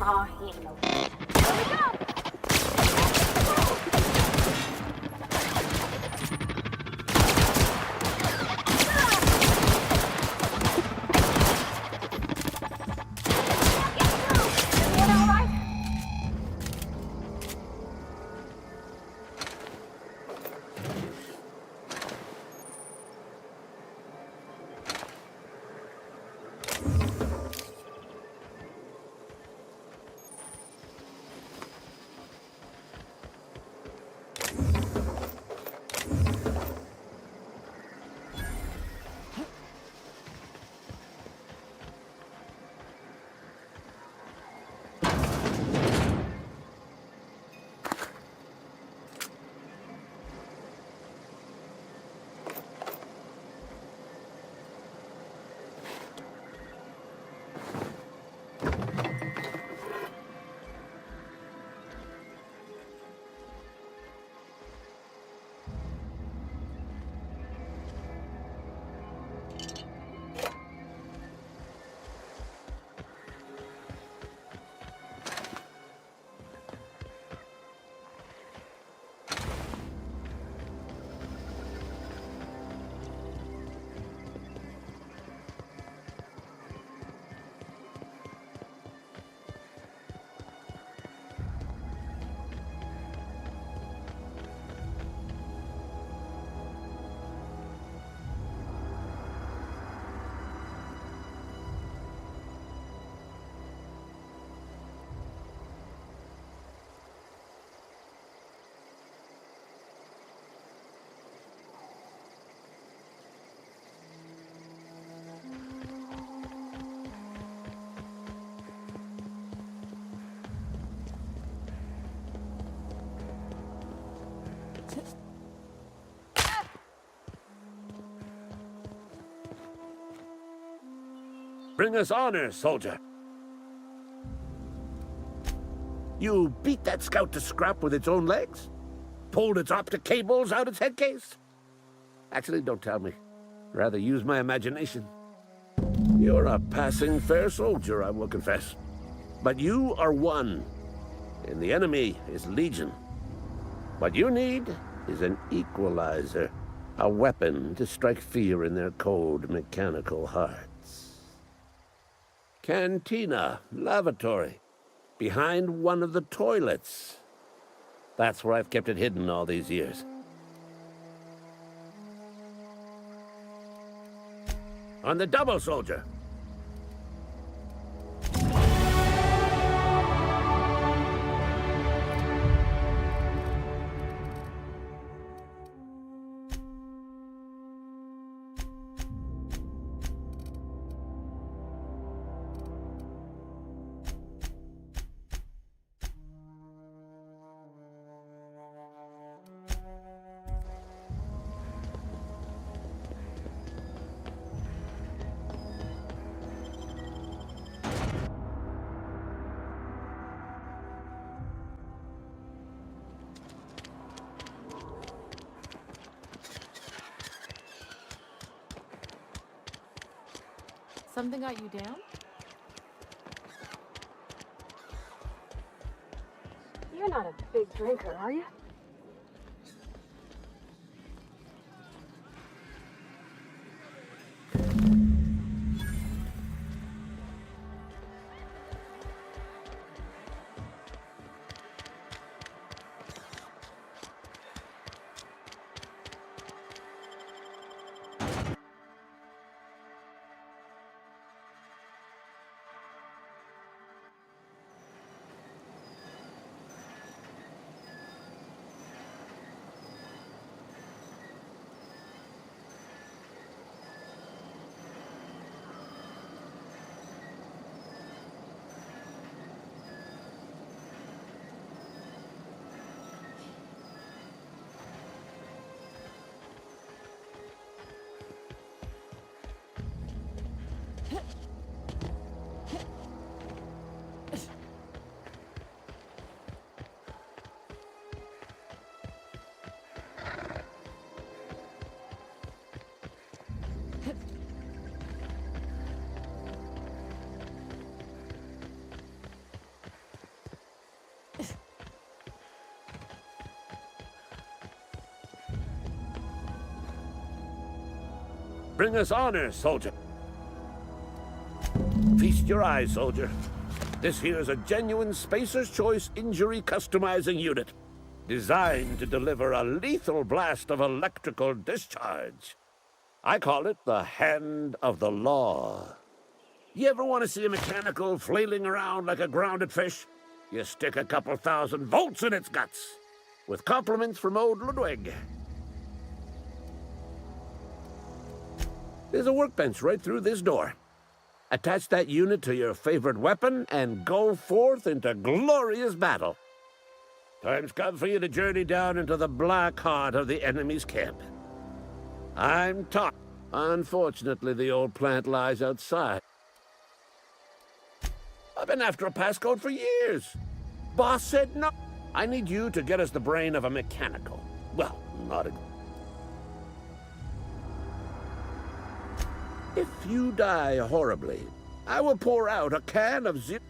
S2: Aw, he ain't no. Here we go!
S3: Bring us honor, soldier. You beat that scout to scrap with its own legs? Pulled its optic cables out its head case? Actually, don't tell me. Rather use my imagination. You're a passing fair soldier, I will confess. But you are one, and the enemy is legion. What you need is an equalizer, a weapon to strike fear in their cold, mechanical hearts. Cantina, lavatory, behind one of the toilets. That's where I've kept it hidden all these years. On the double, soldier.
S14: Something got you down?
S2: You're not a big drinker, are you?
S3: Bring us honor, soldier. Feast your eyes, soldier. This here is a genuine Spacer's Choice injury customizing unit, designed to deliver a lethal blast of electrical discharge. I call it the Hand of the Law. You ever want to see a mechanical flailing around like a grounded fish? You stick a couple thousand volts in its guts. With compliments from old Ludwig. There's a workbench right through this door. Attach that unit to your favorite weapon and go forth into glorious battle. Time's come for you to journey down into the black heart of the enemy's camp. I'm Top. Unfortunately, the old plant lies outside. I've been after a passcode for years. Boss said no. I need you to get us the brain of a mechanical. Well, not a... If you die horribly, I will pour out a can of zip.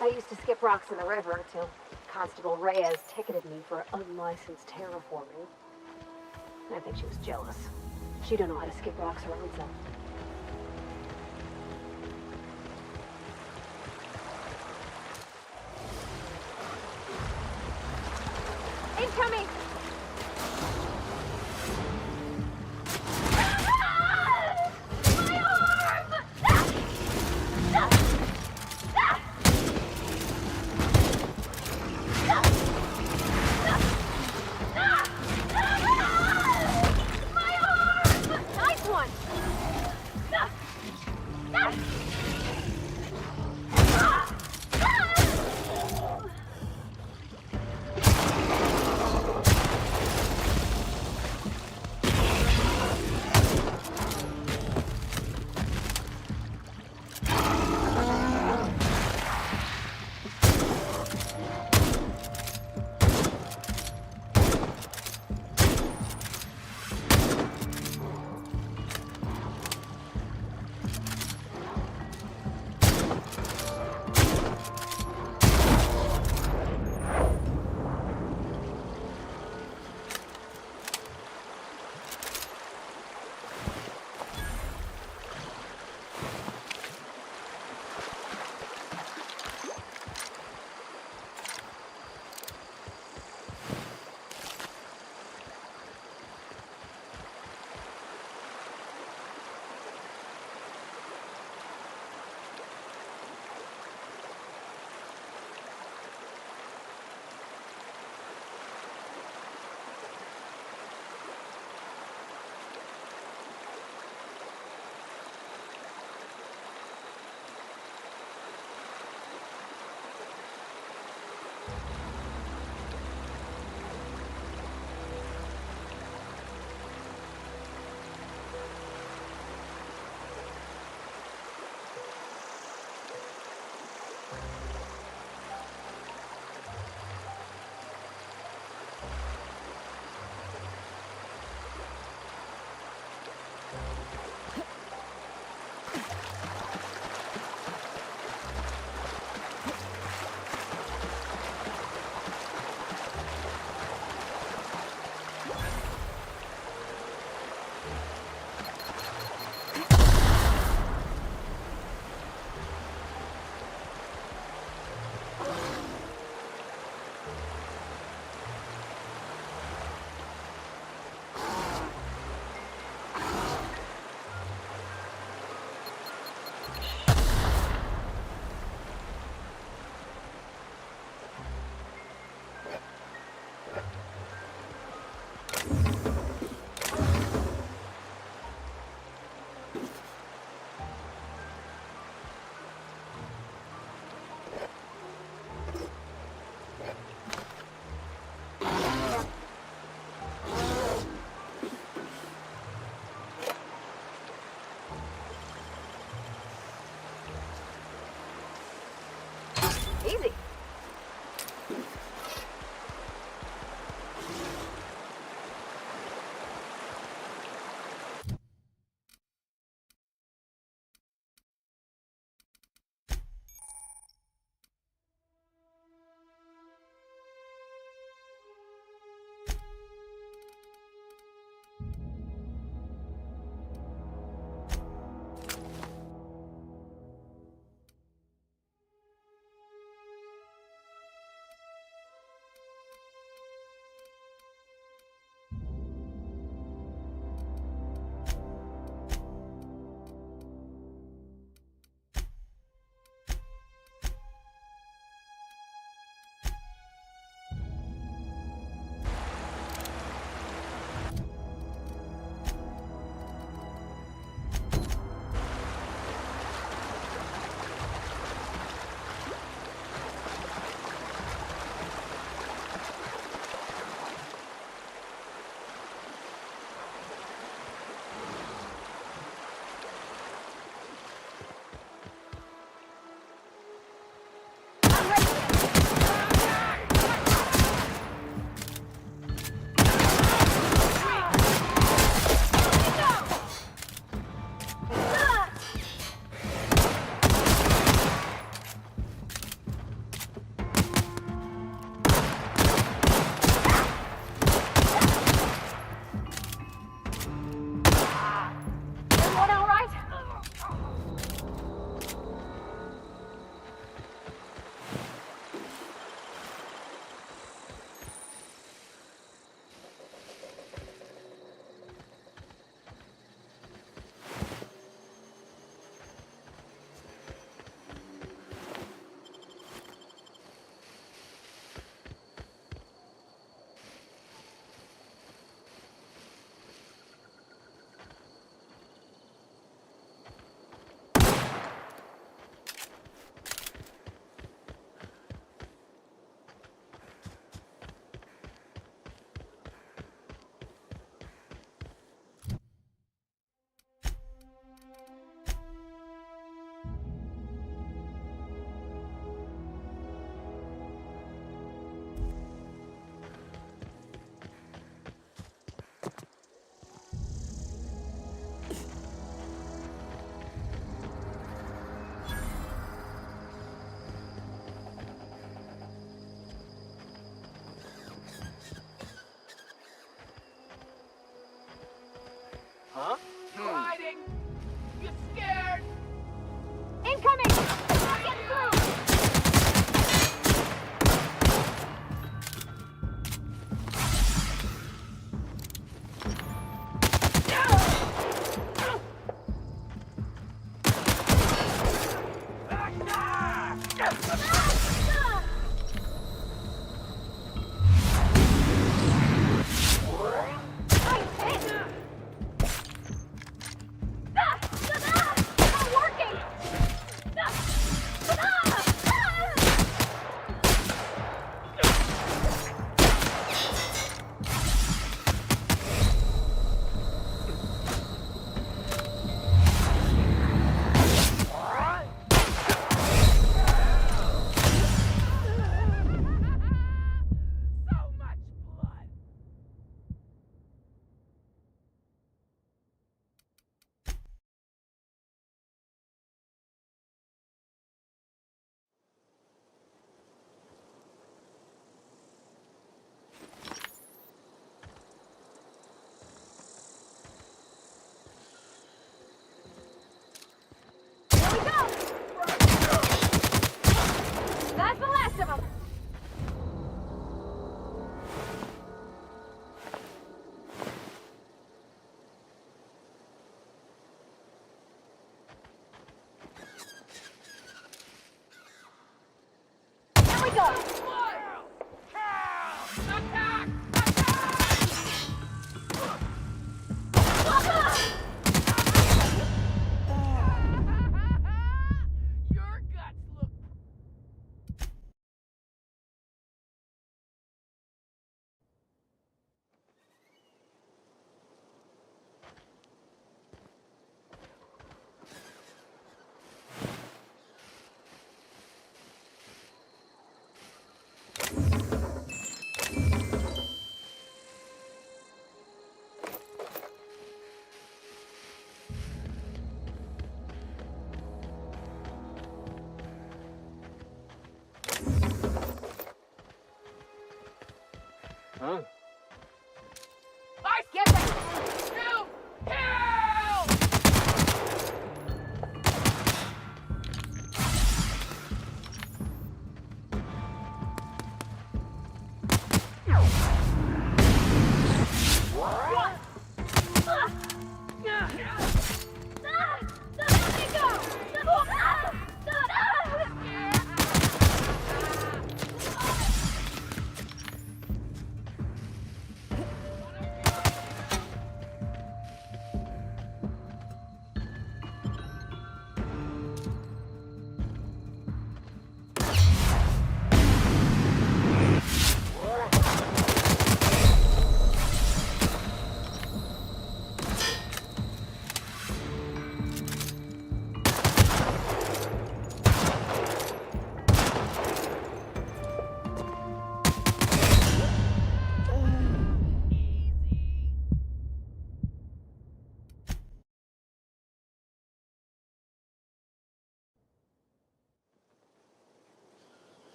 S2: I used to skip rocks in the river until Constable Reyes ticketed me for unlicensed terraforming. I think she was jealous. She don't know how to skip rocks her own self. Incoming! Easy.
S7: Huh? You hiding? You scared?
S2: Incoming! Not get through!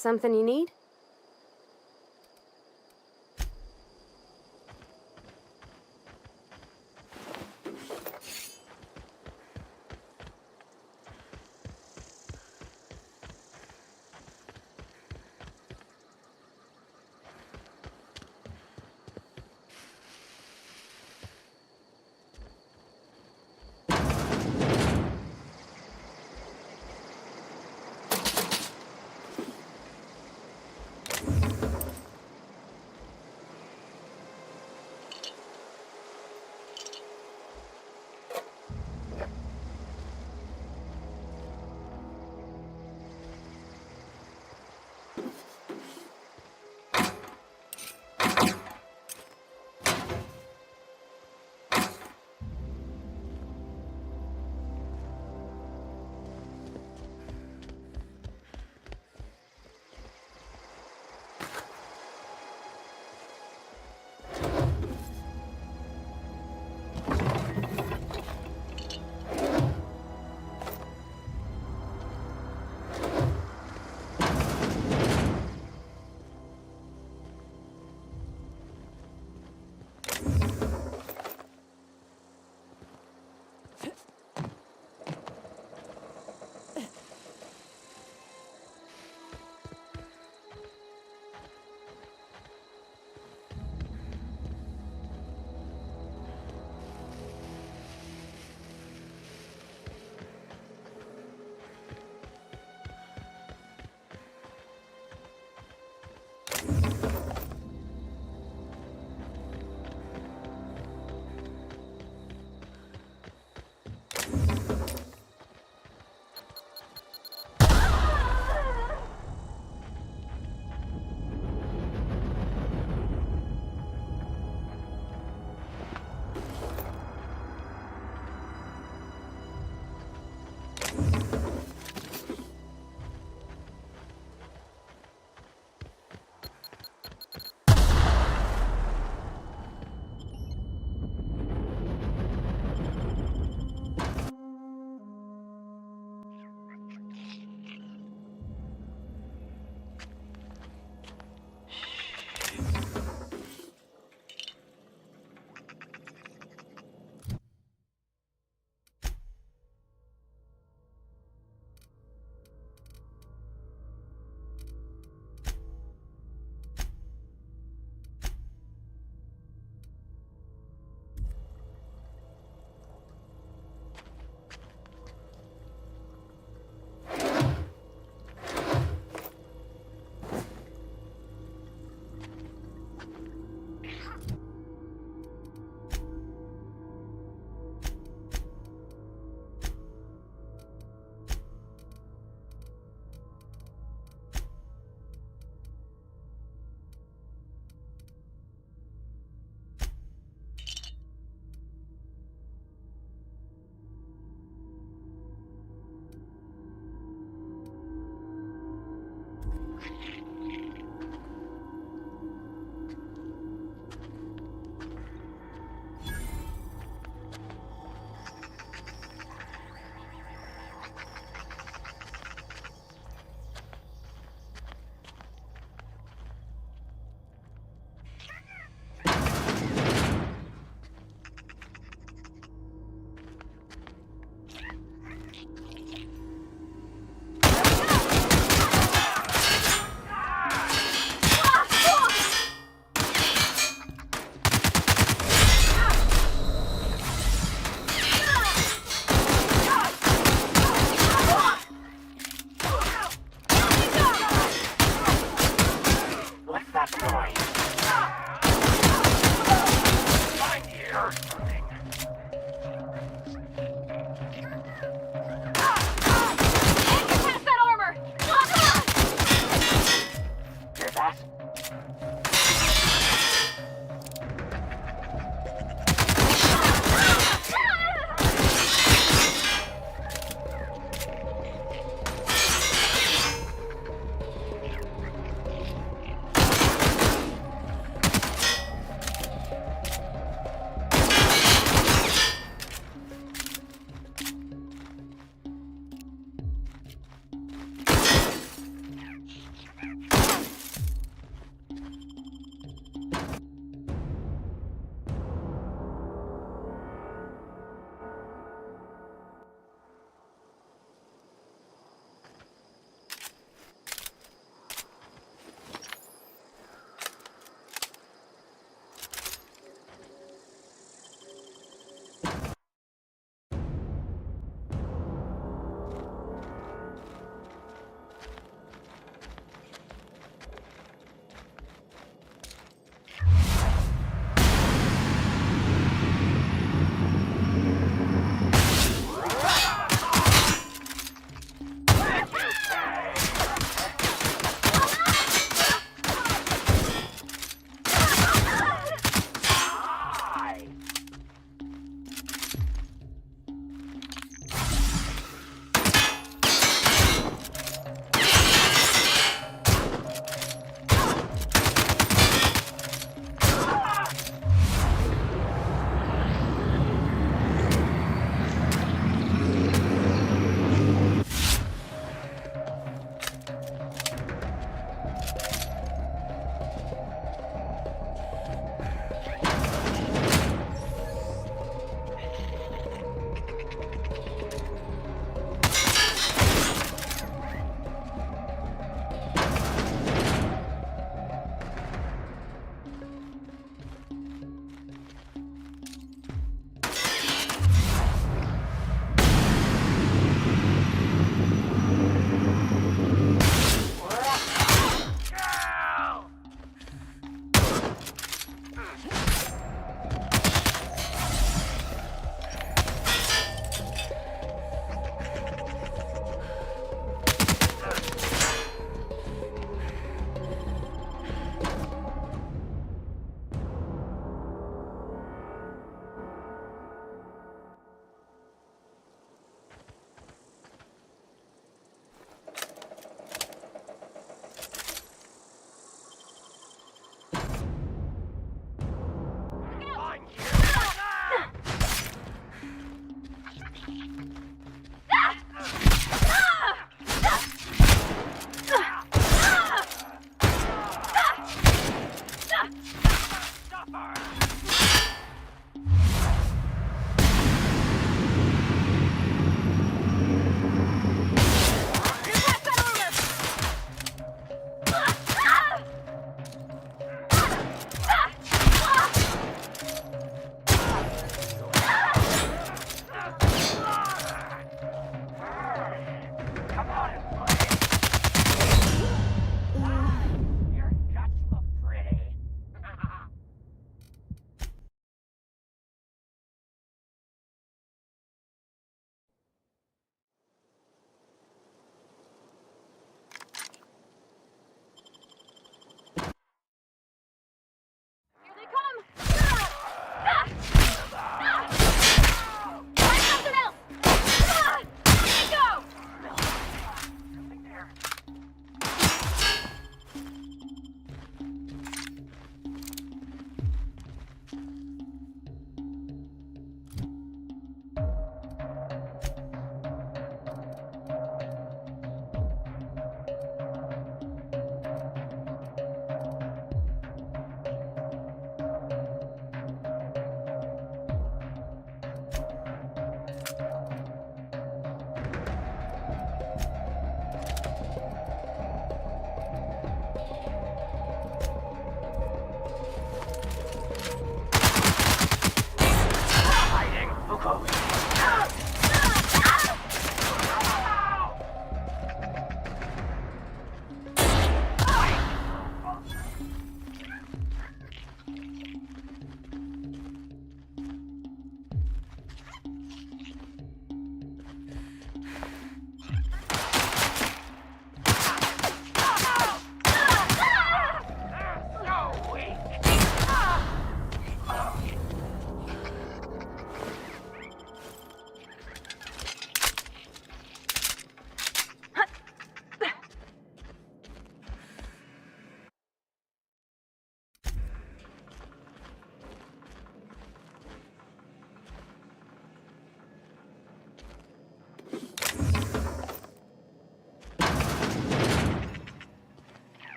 S2: Something you need?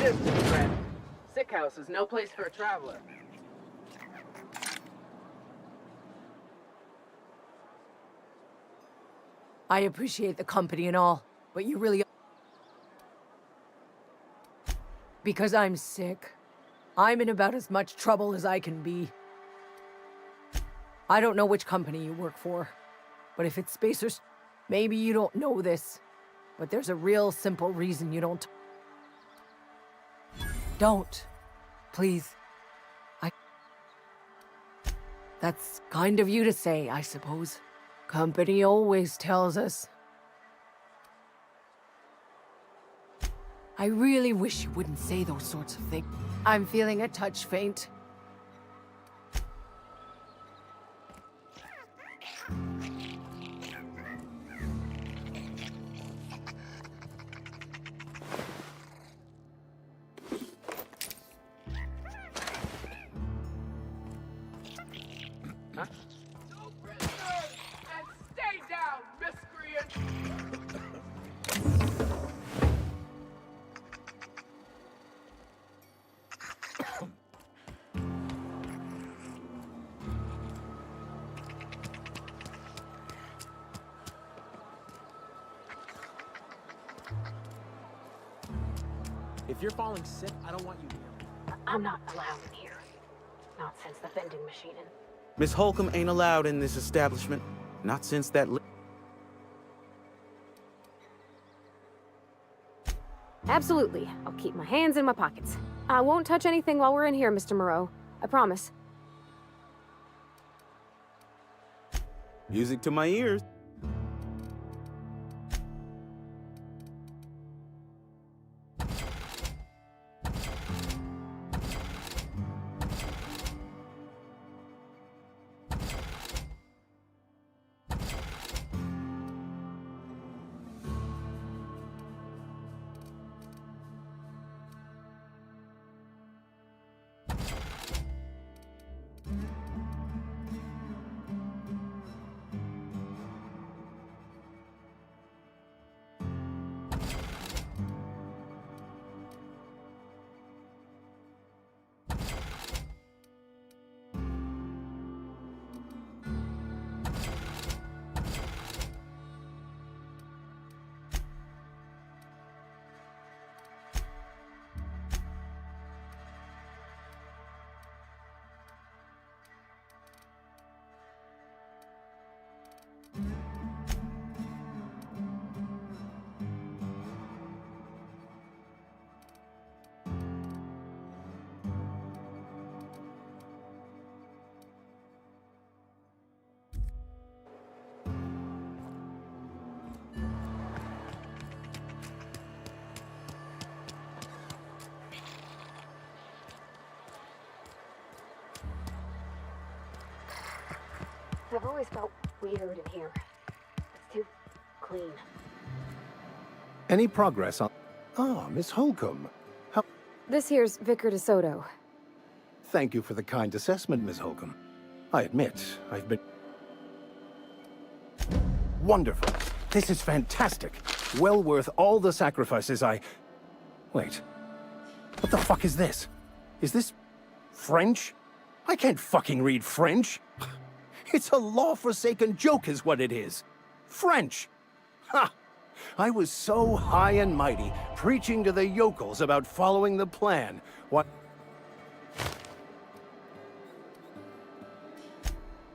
S23: distance, friend. Sick house is no place for a traveler.
S4: I appreciate the company and all, but you really... Because I'm sick. I'm in about as much trouble as I can be. I don't know which company you work for, but if it's Spacers, maybe you don't know this, but there's a real simple reason you don't... Don't. Please. That's kind of you to say, I suppose. Company always tells us. I really wish you wouldn't say those sorts of things. I'm feeling a touch faint.
S7: Stay down, miscreant!
S12: If you're falling sick, I don't want you near me.
S2: I'm not allowed in here. Not since the vending machine in.
S20: Miss Holcomb ain't allowed in this establishment. Not since that
S2: Absolutely. I'll keep my hands in my pockets. I won't touch anything while we're in here, Mr. Moreau. I promise.
S20: music to my ears.
S2: I've always felt weird in here. It's too clean.
S22: Any progress on... Ah, Miss Holcomb. How...
S2: This here's Vicar DeSoto.
S22: Thank you for the kind assessment, Miss Holcomb. I admit, I've been... Wonderful. This is fantastic. Well worth all the sacrifices I... Wait. What the fuck is this? Is this... French? I can't fucking read French. It's a law-forsaken joke is what it is. French. Ha! I was so high and mighty, preaching to the yokels about following the plan. What?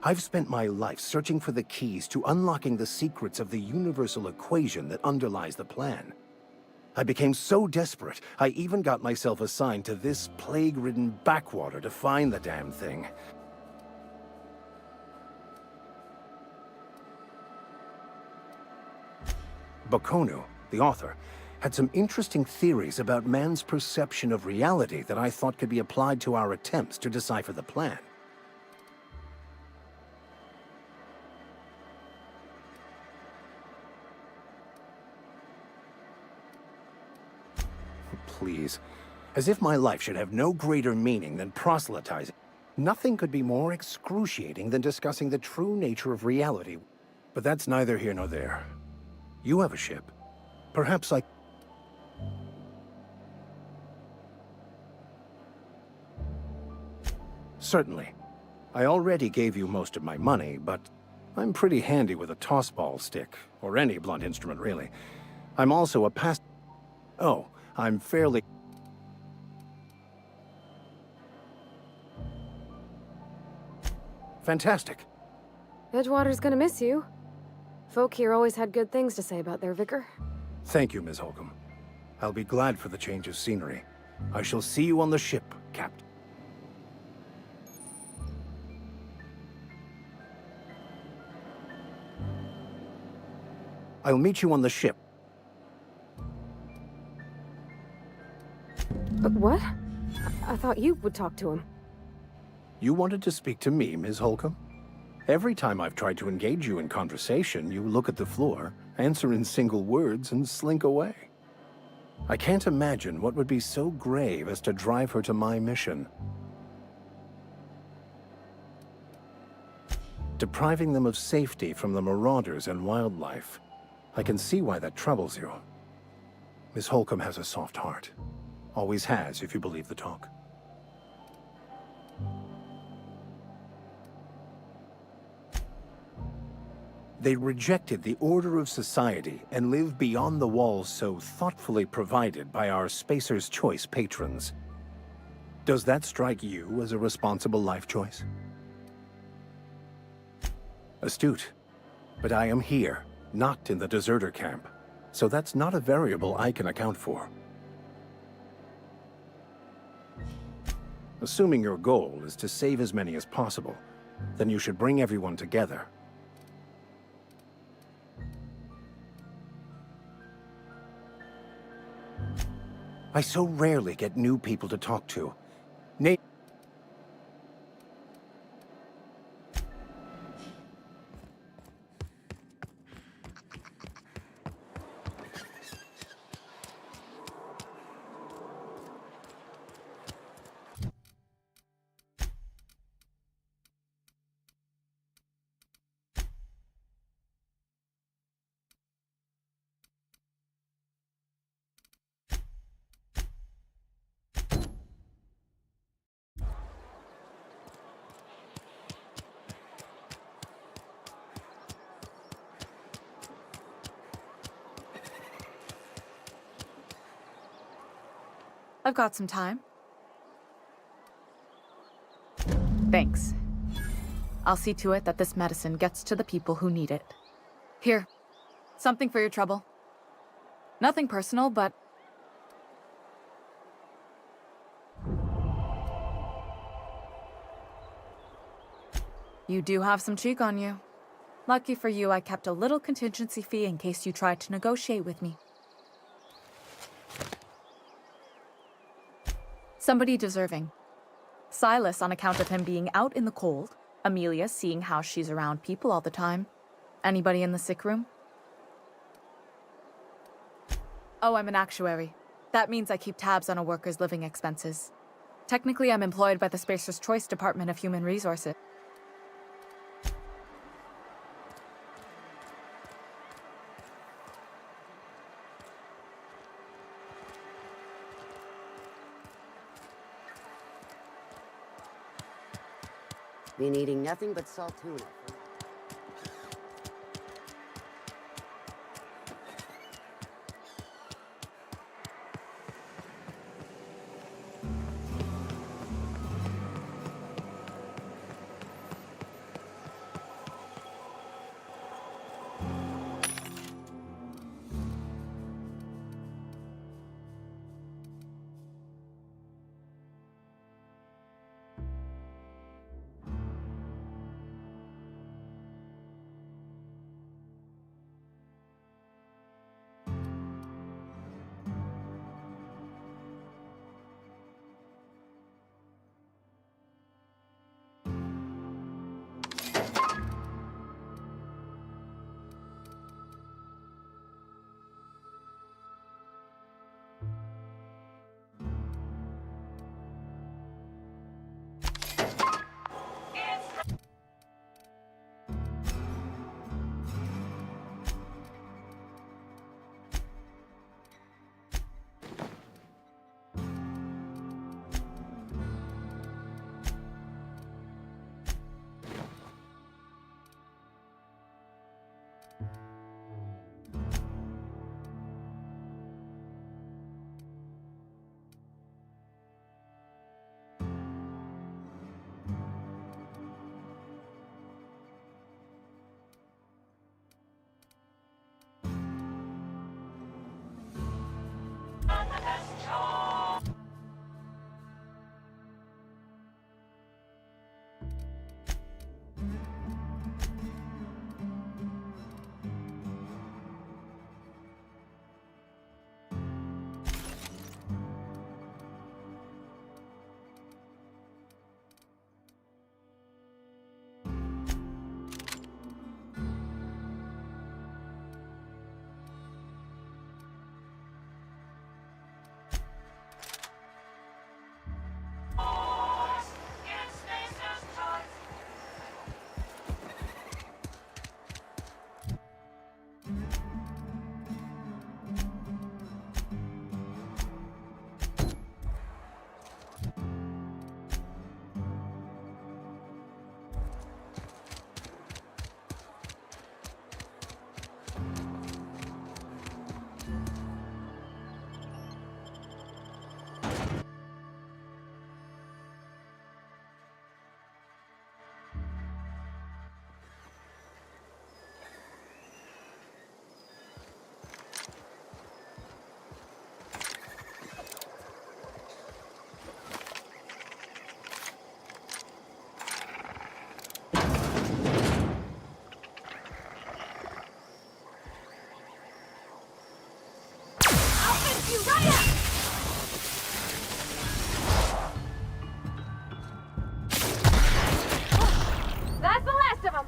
S22: I've spent my life searching for the keys to unlocking the secrets of the universal equation that underlies the plan. I became so desperate, I even got myself assigned to this plague-ridden backwater to find the damn thing. Bocconu, the author, had some interesting theories about man's perception of reality that I thought could be applied to our attempts to decipher the plan. Please. As if my life should have no greater meaning than proselytizing. Nothing could be more excruciating than discussing the true nature of reality. But that's neither here nor there. You have a ship. Perhaps I... Certainly. I already gave you most of my money, but I'm pretty handy with a tossball stick, or any blunt instrument, really. I'm also a Oh, I'm fairly... Fantastic.
S2: Edgewater's gonna miss you. Folk here always had good things to say about their vicar.
S22: Thank you, Ms. Holcomb. I'll be glad for the change of scenery. I shall see you on the ship, Captain. I'll meet you on the ship.
S2: But what? I thought you would talk to him.
S22: You wanted to speak to me, Ms. Holcomb? Every time I've tried to engage you in conversation, you look at the floor, answer in single words, and slink away. I can't imagine what would be so grave as to drive her to my mission. Depriving them of safety from the marauders and wildlife. I can see why that troubles you. Miss Holcomb has a soft heart. Always has, if you believe the talk. They rejected the order of society and live beyond the walls so thoughtfully provided by our Spacer's Choice patrons. Does that strike you as a responsible life choice? Astute. But I am here, not in the deserter camp, so that's not a variable I can account for. Assuming your goal is to save as many as possible, then you should bring everyone together. I so rarely get new people to talk to. Nate.
S19: I've got some time. Thanks. I'll see to it that this medicine gets to the people who need it. Here, something for your trouble. Nothing personal, but... You do have some cheek on you. Lucky for you, I kept a little contingency fee in case you tried to negotiate with me. Somebody deserving. Silas on account of him being out in the cold. Amelia seeing how she's around people all the time. Anybody in the sick room? Oh, I'm an actuary. That means I keep tabs on a worker's living expenses. Technically, I'm employed by the Spacer's Choice Department of Human Resources.
S16: Been eating nothing but salt tuna.
S2: you right up! That's the last of them!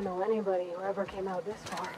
S2: don't know anybody who ever came out this far.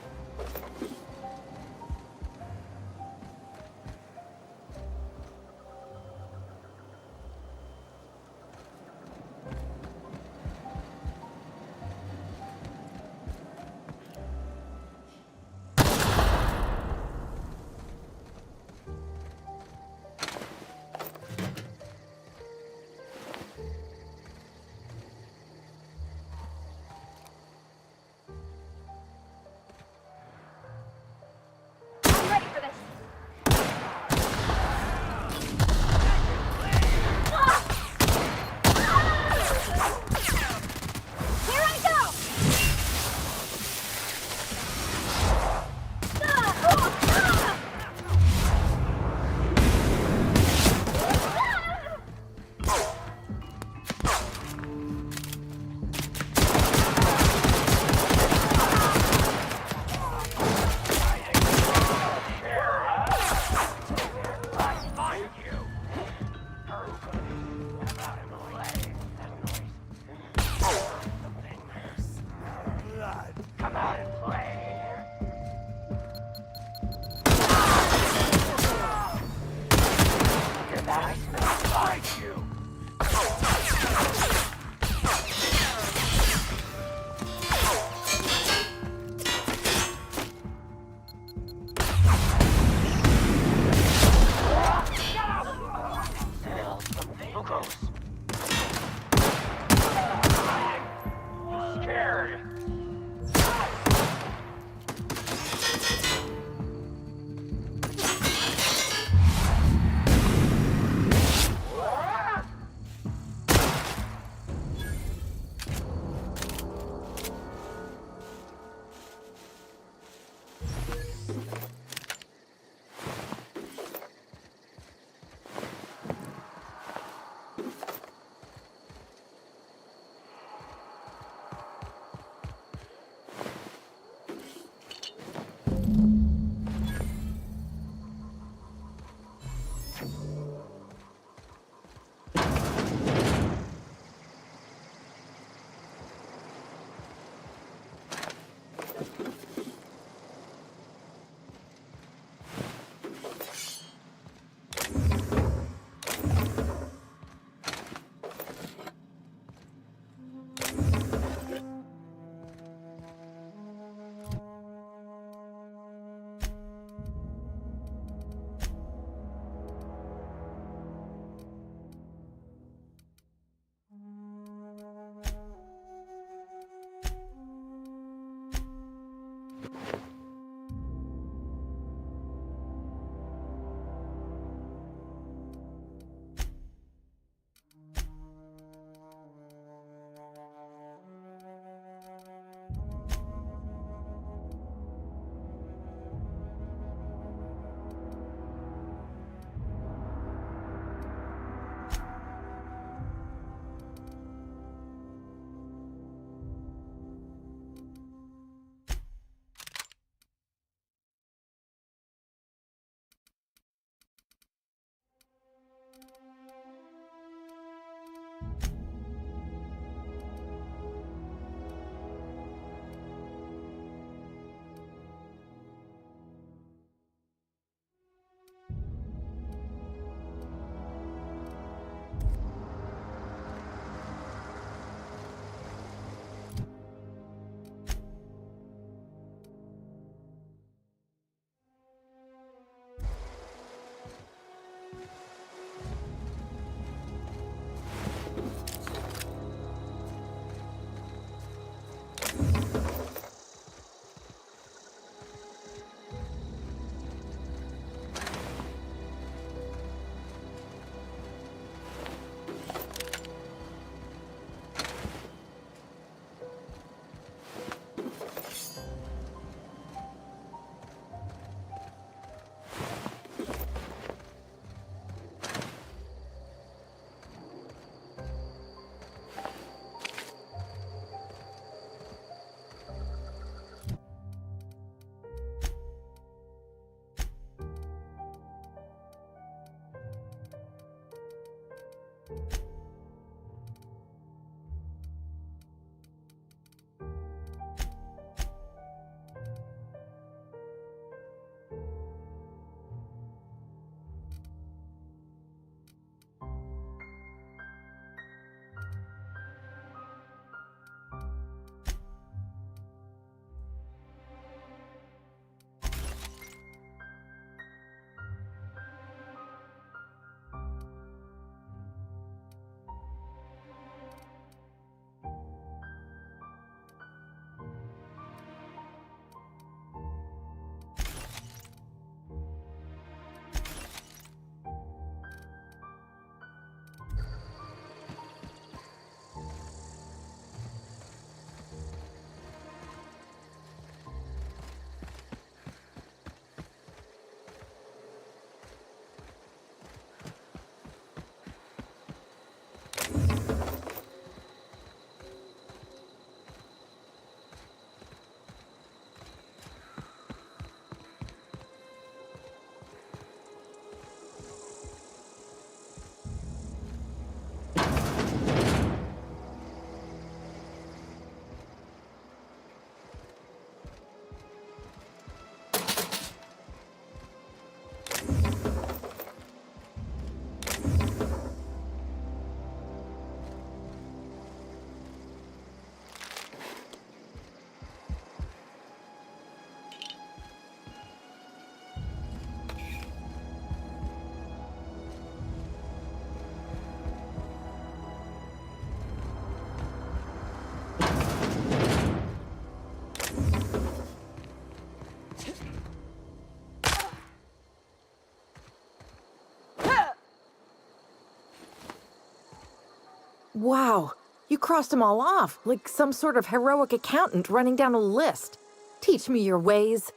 S4: Wow, you crossed them all off, like some sort of heroic accountant running down a list. Teach me your ways.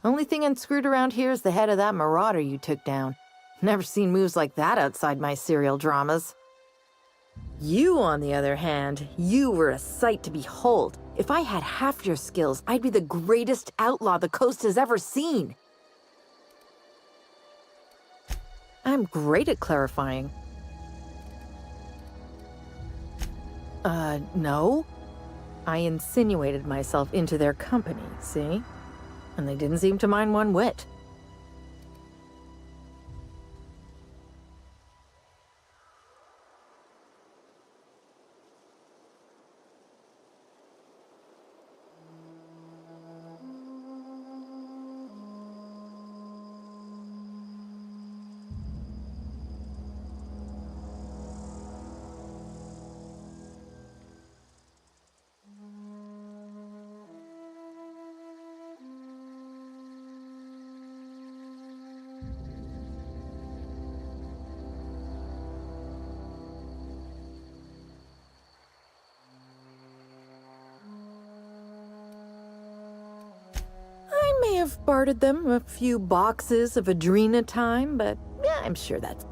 S4: Only thing unscrewed around here is the head of that marauder you took down. Never seen moves like that outside my serial dramas. You, on the other hand, you were a sight to behold. If I had half your skills, I'd be the greatest outlaw the coast has ever seen. I'm great at clarifying. No. I insinuated myself into their company, see? And they didn't seem to mind one whit. I may have bartered them a few boxes of Adrena time, but yeah, I'm sure that's...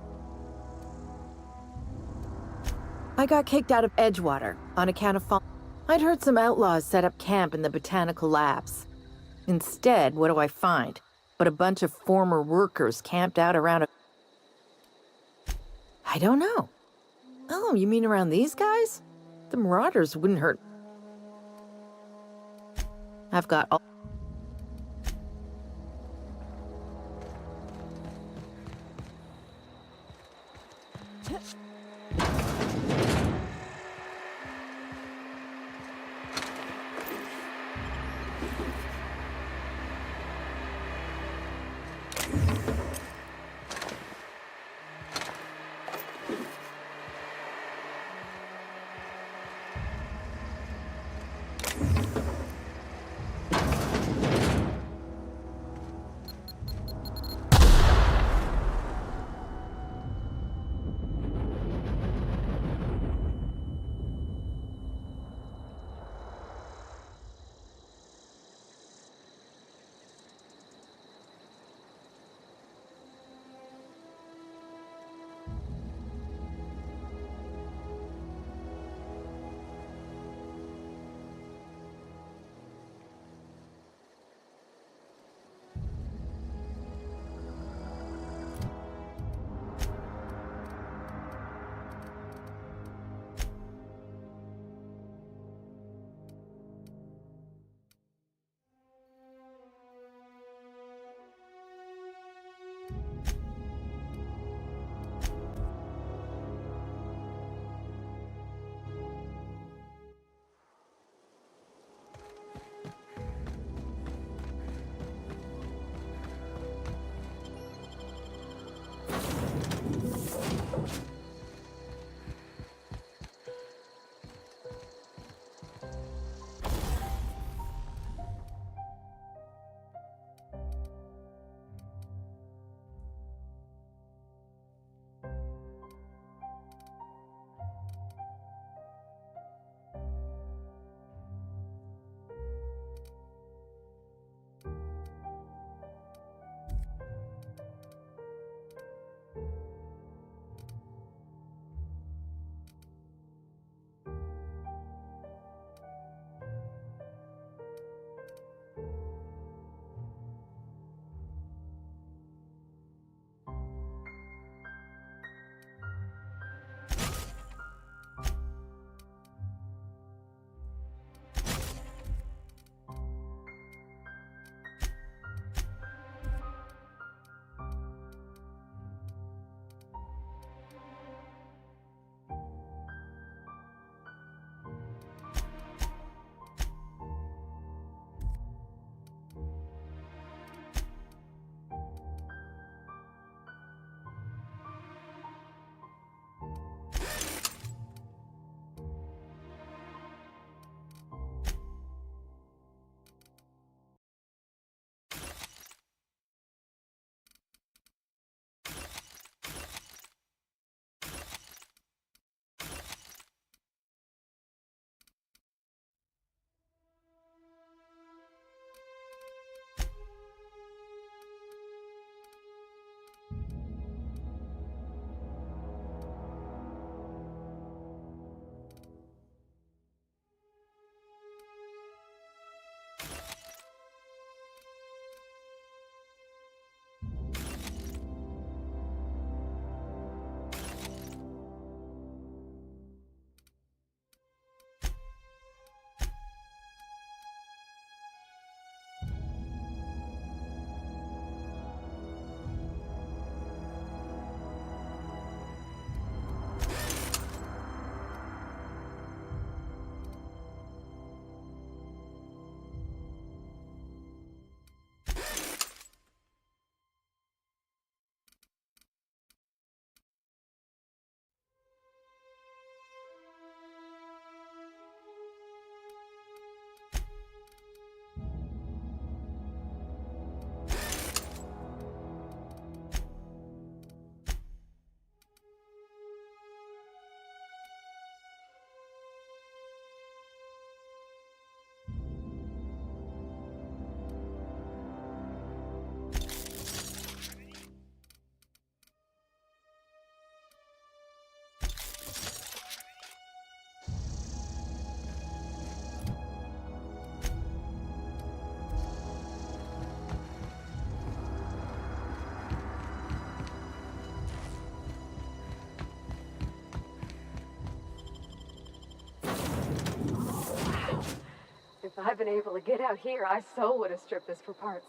S4: I got kicked out of Edgewater on account of fall. I'd heard some outlaws set up camp in the botanical labs. Instead, what do I find? But a bunch of former workers camped out around a... I don't know. Oh, you mean around these guys? The Marauders wouldn't hurt. I've got all...
S2: I've been able to get out here, I so would have stripped this for parts.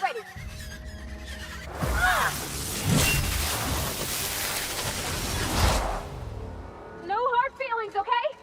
S2: ready. No hard feelings, okay?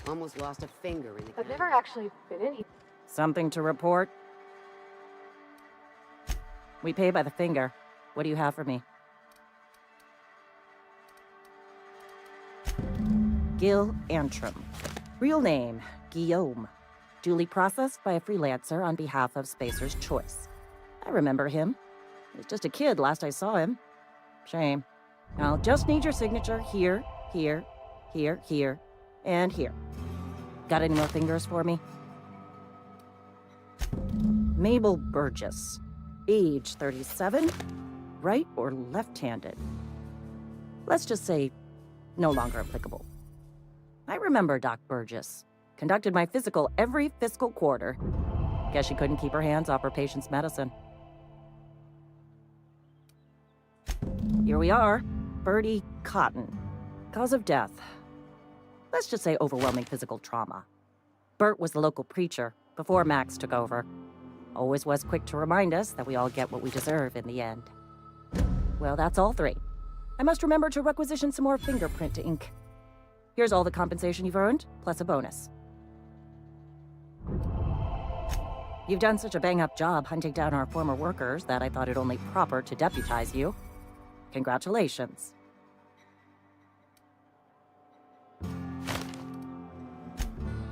S16: Almost lost a finger in the
S2: I've never actually been in here.
S17: Something to report? We pay by the finger. What do you have for me? Gil Antrim. Real name, Guillaume. Duly processed by a freelancer on behalf of Spacer's Choice. I remember him. He was just a kid last I saw him. Shame. I'll just need your signature here, here, here, here, and here. Got any more fingers for me? Mabel Burgess. Age 37. Right or left-handed? Let's just say no longer applicable. I remember Doc Burgess. Conducted my physical every fiscal quarter. Guess she couldn't keep her hands off her patient's medicine. Here we are. Bertie Cotton. Cause of death. Let's just say overwhelming physical trauma. Bert was the local preacher before Max took over. Always was quick to remind us that we all get what we deserve in the end. Well, that's all three. I must remember to requisition some more fingerprint ink. Here's all the compensation you've earned, plus a bonus. You've done such a bang-up job hunting down our former workers that I thought it only proper to deputize you. Congratulations.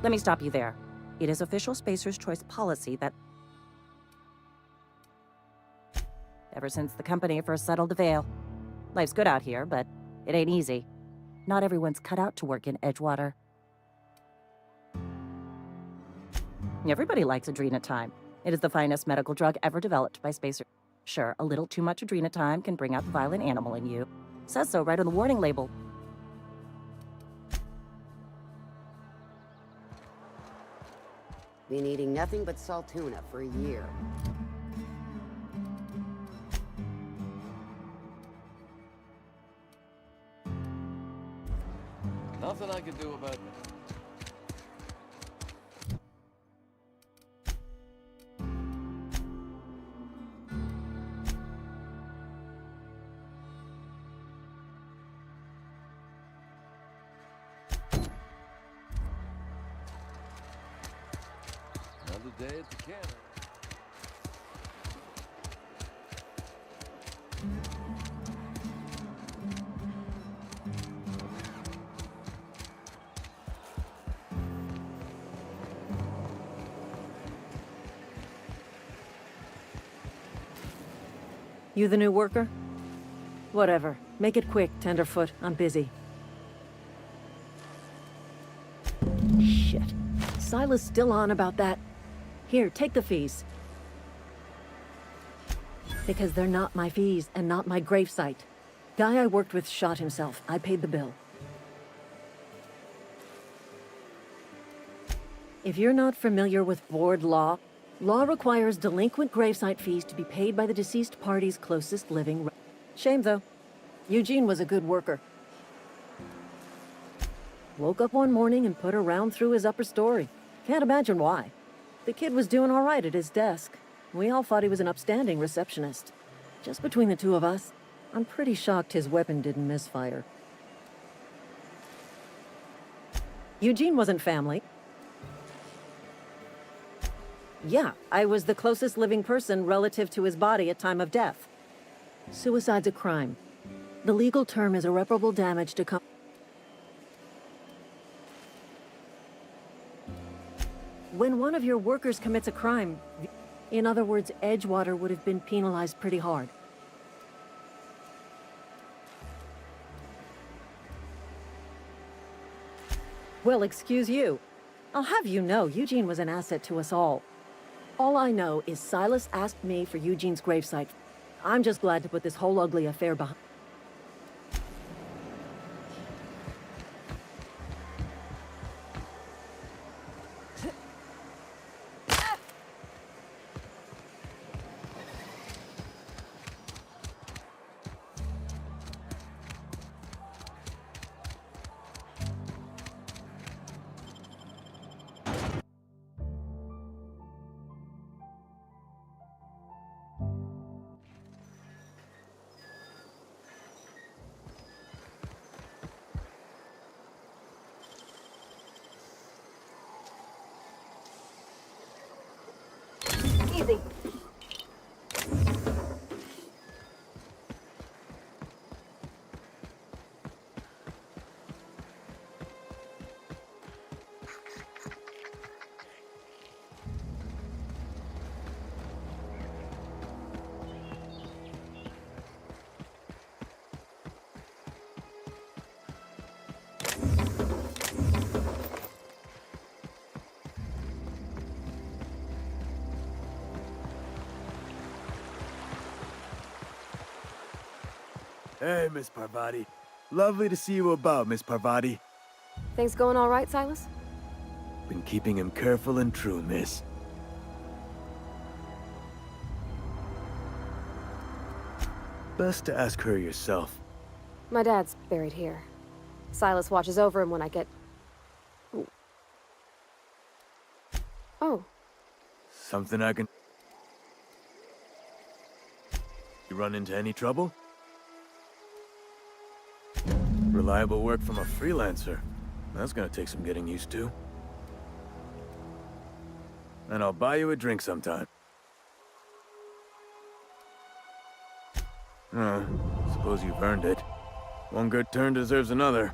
S17: Let me stop you there. It is official Spacer's Choice policy that ever since the company first settled the Vale. Life's good out here, but it ain't easy. Not everyone's cut out to work in Edgewater. Everybody likes adrenatime. It is the finest medical drug ever developed by Spacer. Sure, a little too much adrenatime can bring out the violent animal in you. Says so right on the warning label.
S16: Been eating nothing but salt tuna for a year.
S13: Nothing I can do about that. Another day at the cannery.
S4: You the new worker? Whatever. Make it quick, Tenderfoot. I'm busy. Shit. Silas still on about that. Here, take the fees. Because they're not my fees and not my gravesite. Guy I worked with shot himself. I paid the bill. If you're not familiar with board law, law requires delinquent gravesite fees to be paid by the deceased party's closest living. Shame, though. Eugene was a good worker. Woke up one morning and put a round through his upper story. Can't imagine why. The kid was doing all right at his desk. We all thought he was an upstanding receptionist. Just between the two of us, I'm pretty shocked his weapon didn't misfire. Eugene wasn't family. Yeah, I was the closest living person relative to his body at time of death. Suicide's a crime. The legal term is irreparable damage to When one of your workers commits a crime, in other words, Edgewater would have been penalized pretty hard. Well, excuse you. I'll have you know, Eugene was an asset to us all. All I know is Silas asked me for Eugene's gravesite. I'm just glad to put this whole ugly affair behind.
S2: easy.
S21: Hey, Miss Parvati. Lovely to see you about, Miss Parvati.
S2: Things going all right, Silas?
S21: Been keeping him careful and true, miss. Best to ask her yourself.
S2: My dad's buried here. Silas watches over him when I get... Ooh. Oh,
S21: Something I can... You run into any trouble? Reliable work from a freelancer. That's gonna take some getting used to. And I'll buy you a drink sometime. Suppose you've earned it. One good turn deserves another.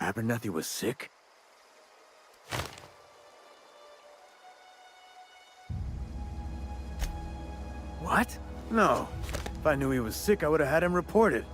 S21: Abernathy was sick? What? No. If I knew he was sick, I would have had him reported.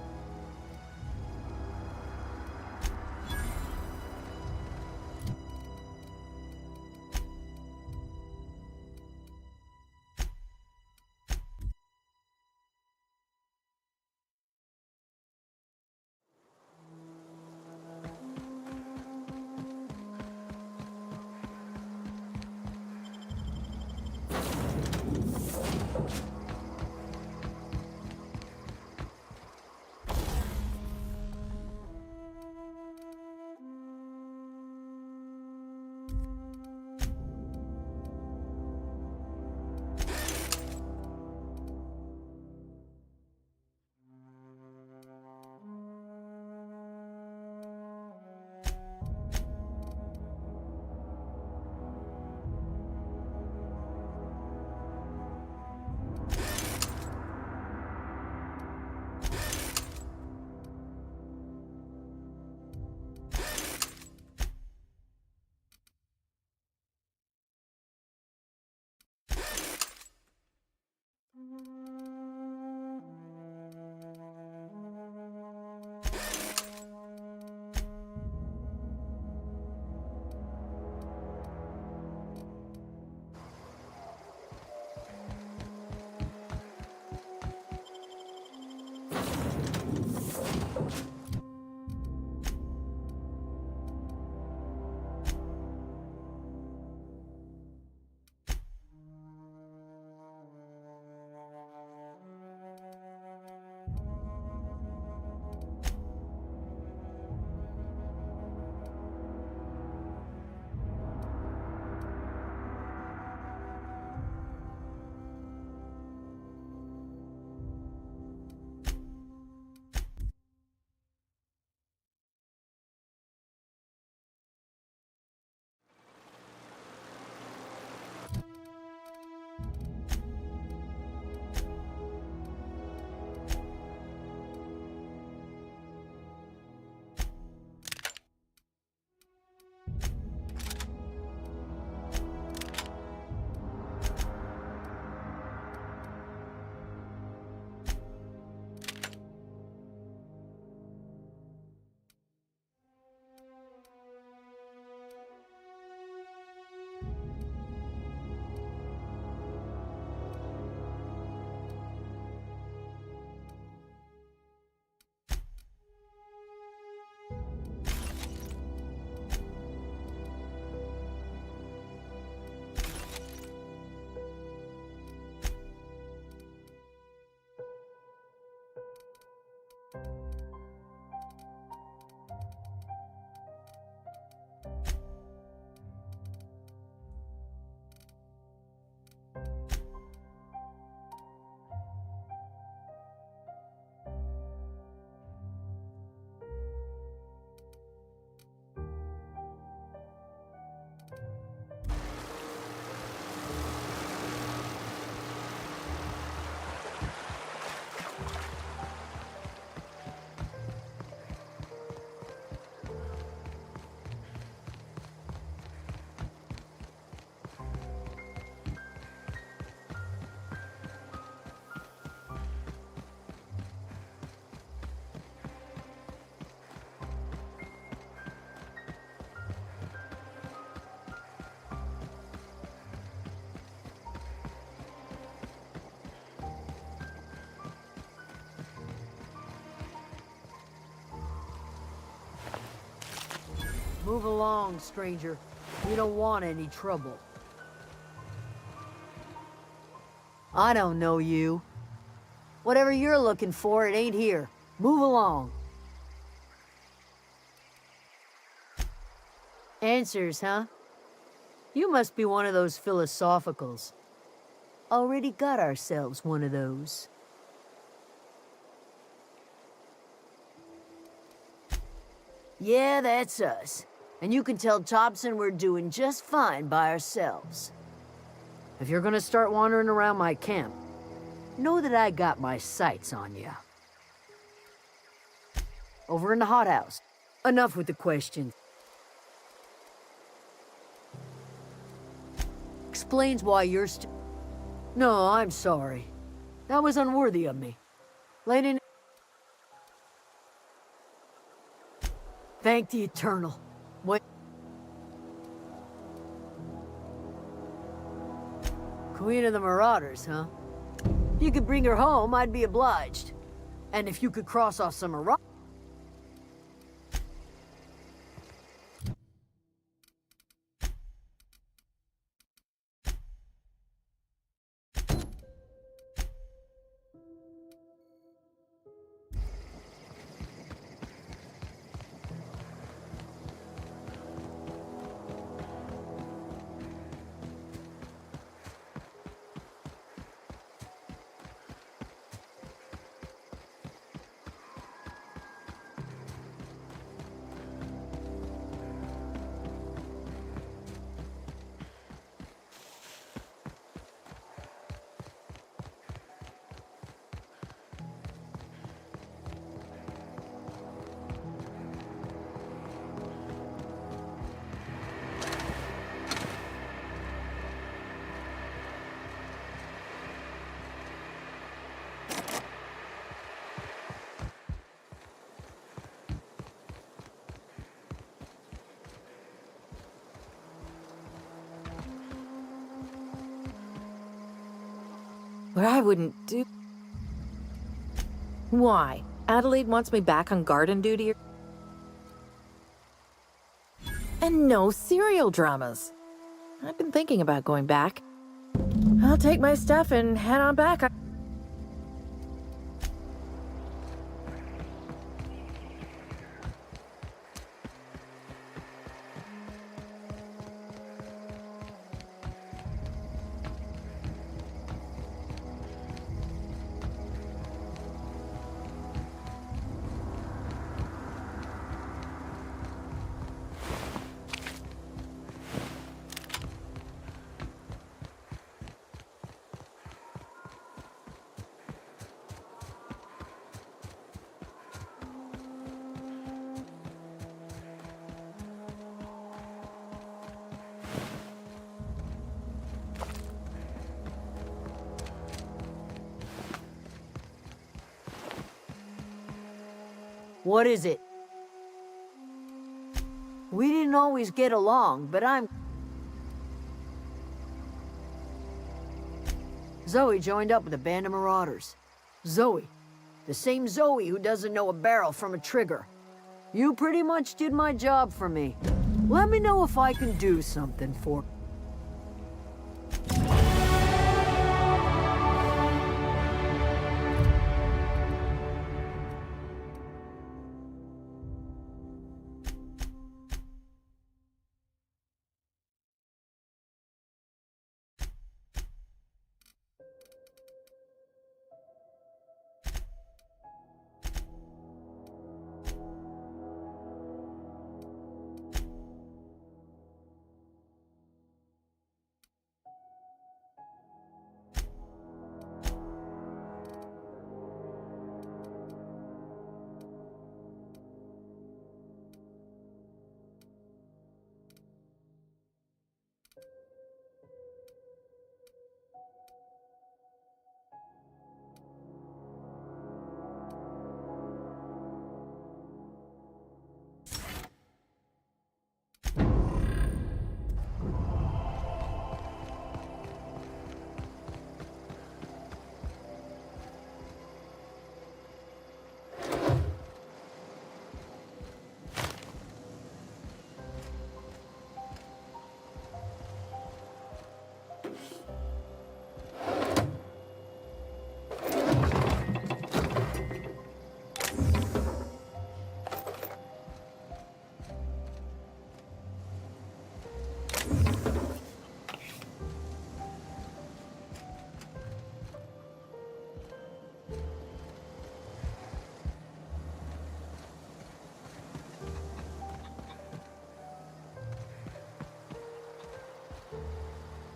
S5: Move along, stranger. We don't want any trouble. I don't know you. Whatever you're looking for, it ain't here. Move along. Answers, huh? You must be one of those philosophicals. Already got ourselves one of those. Yeah, that's us. And you can tell Thompson we're doing just fine by ourselves. If you're gonna start wandering around my camp, know that I got my sights on you. Over in the hothouse. Enough with the questions. Explains why you're No, I'm sorry. That was unworthy of me. Late in... Thank the Eternal. What? Queen of the Marauders, huh? If you could bring her home, I'd be obliged. And if you could cross off some Marauders...
S4: What I wouldn't do... Why? Adelaide wants me back on garden duty? And no serial dramas. I've been thinking about going back. I'll take my stuff and head on back.
S5: What is it? We didn't always get along, but I'm... Zoe joined up with a band of marauders. Zoe. The same Zoe who doesn't know a barrel from a trigger. You pretty much did my job for me. Let me know if I can do something for...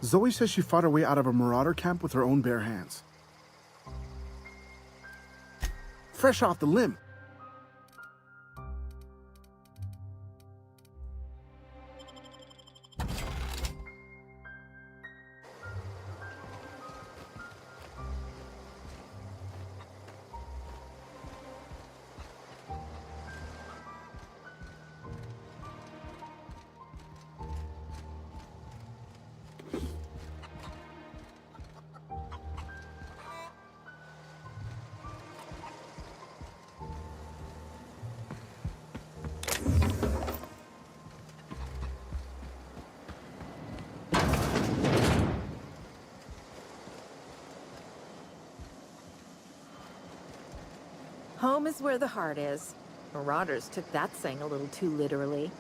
S24: Zoe says she fought her way out of a marauder camp with her own bare hands. Fresh off the limb.
S4: Home is where the heart is. Marauders took that saying a little too literally.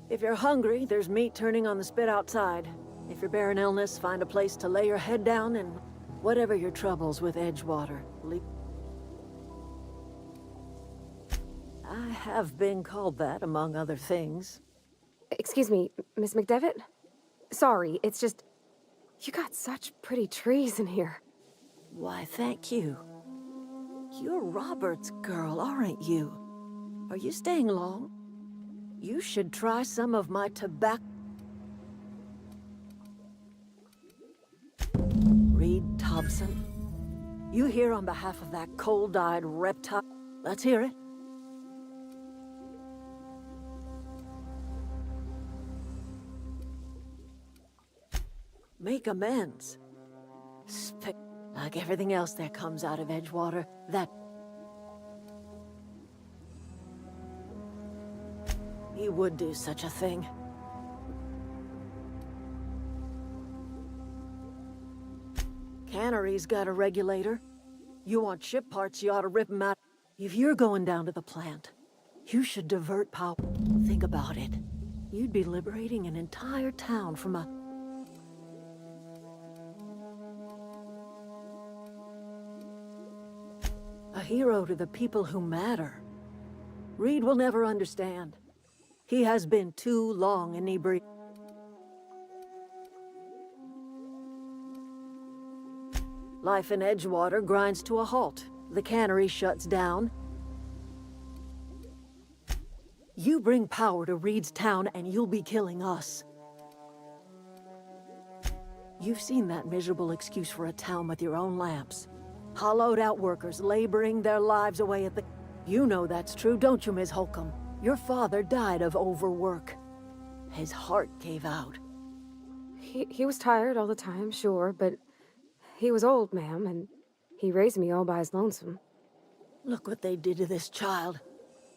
S5: If you're hungry, there's meat turning on the spit outside. If you're bearing illness, find a place to lay your head down and whatever your troubles with Edgewater. I have been called that, among other things.
S2: Excuse me, Miss McDevitt? Sorry, it's just... You got such pretty trees in here.
S5: Why, thank you. You're Robert's girl, aren't you? Are you staying long? You should try some of my tobacco. Reed Thompson. You here on behalf of that cold-eyed reptile? Let's hear it. Make amends. Like everything else that comes out of Edgewater, that... He would do such a thing. Cannery's got a regulator. You want ship parts, you ought to rip them out. If you're going down to the plant, you should divert power. Think about it. You'd be liberating an entire town from a... A hero to the people who matter. Reed will never understand. He has been too long inebriated. Life in Edgewater grinds to a halt. The cannery shuts down. You bring power to Reed's town and you'll be killing us. You've seen that miserable excuse for a town with your own lamps. Hollowed out workers laboring their lives away at the... You know that's true, don't you, Ms. Holcomb? Your father died of overwork. His heart gave out.
S2: He was tired all the time, sure, but he was old, ma'am, and he raised me all by his lonesome.
S5: Look what they did to this child.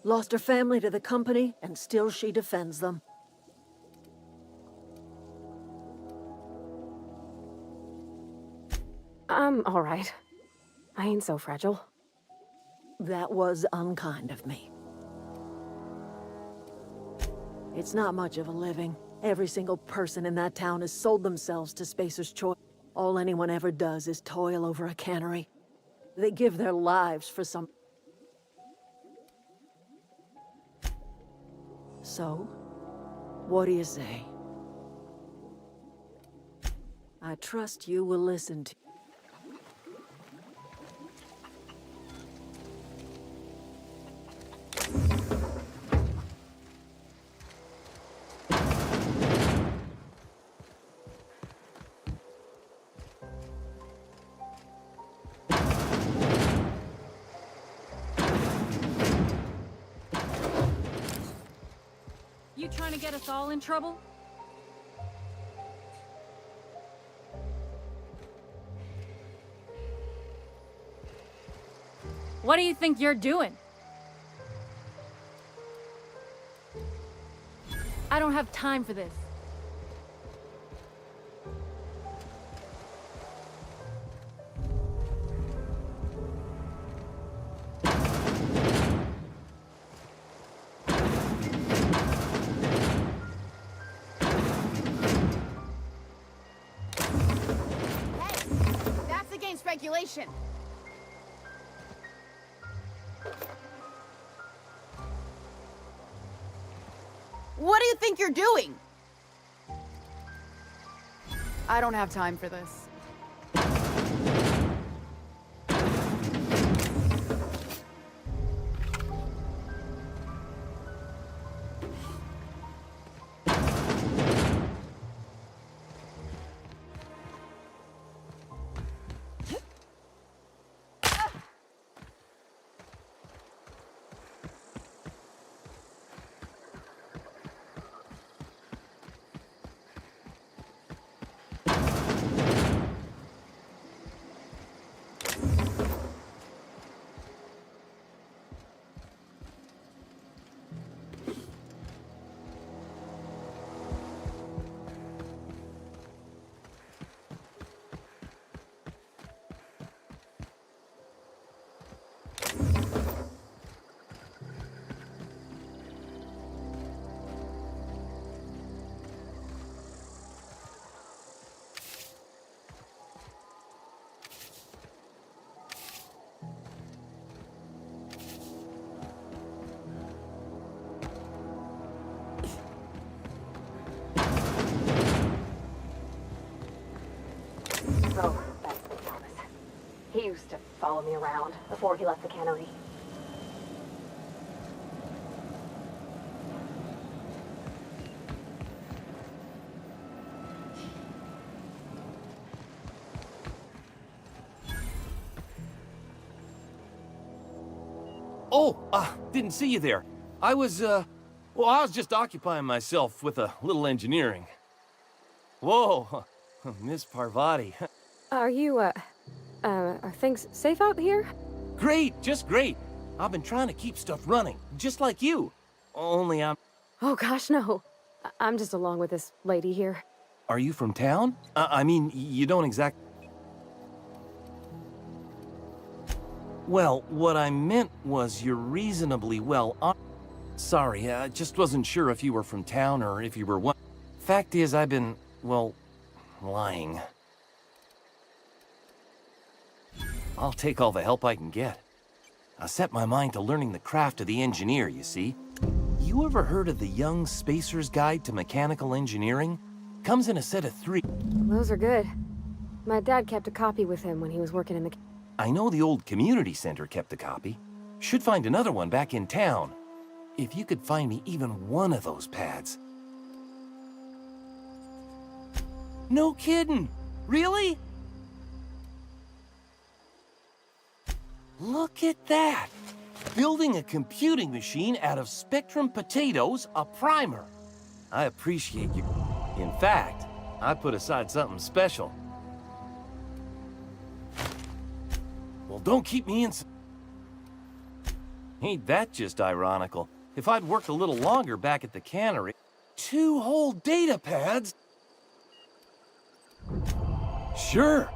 S5: Lost her family to the company, and still she defends them.
S2: I'm all right. I ain't so fragile.
S5: That was unkind of me. It's not much of a living. Every single person in that town has sold themselves to Spacer's Choice. All anyone ever does is toil over a cannery. They give their lives for some... So, what do you say? I trust you will listen to...
S10: You trying to get us all in trouble? What do you think you're doing? I don't have time for this.
S6: That's against regulation. What do you think you're doing? I don't have time for this.
S2: Oh, that's Big Thomas. He used to follow me around before he left the cannery.
S13: Oh, didn't see you there. I was just occupying myself with a little engineering. Whoa, Miss Parvati.
S2: Are you, are things safe out here?
S13: Great, just great. I've been trying to keep stuff running, just like you. Only
S2: Oh gosh, no. I'm just along with this lady here.
S13: Are you from town? I mean, you don't Well, what I meant was you're reasonably well on... Sorry, I just wasn't sure if you were from town or if you were what. Fact is, I've been, well, lying. I'll take all the help I can get. I set my mind to learning the craft of the engineer, you see. You ever heard of the Young Spacer's Guide to Mechanical Engineering? Comes in a set of 3.
S2: Those are good. My dad kept a copy with him when he was working in the...
S13: I know the old community center kept a copy. Should find another one back in town. If you could find me even one of those pads. No kidding! Really? Look at that! Building a computing machine out of Spectrum potatoes, a primer. I appreciate you. In fact, I put aside something special. Well, don't keep me in... Ain't that just ironical? If I'd worked a little longer back at the cannery... 2 whole data pads? Sure.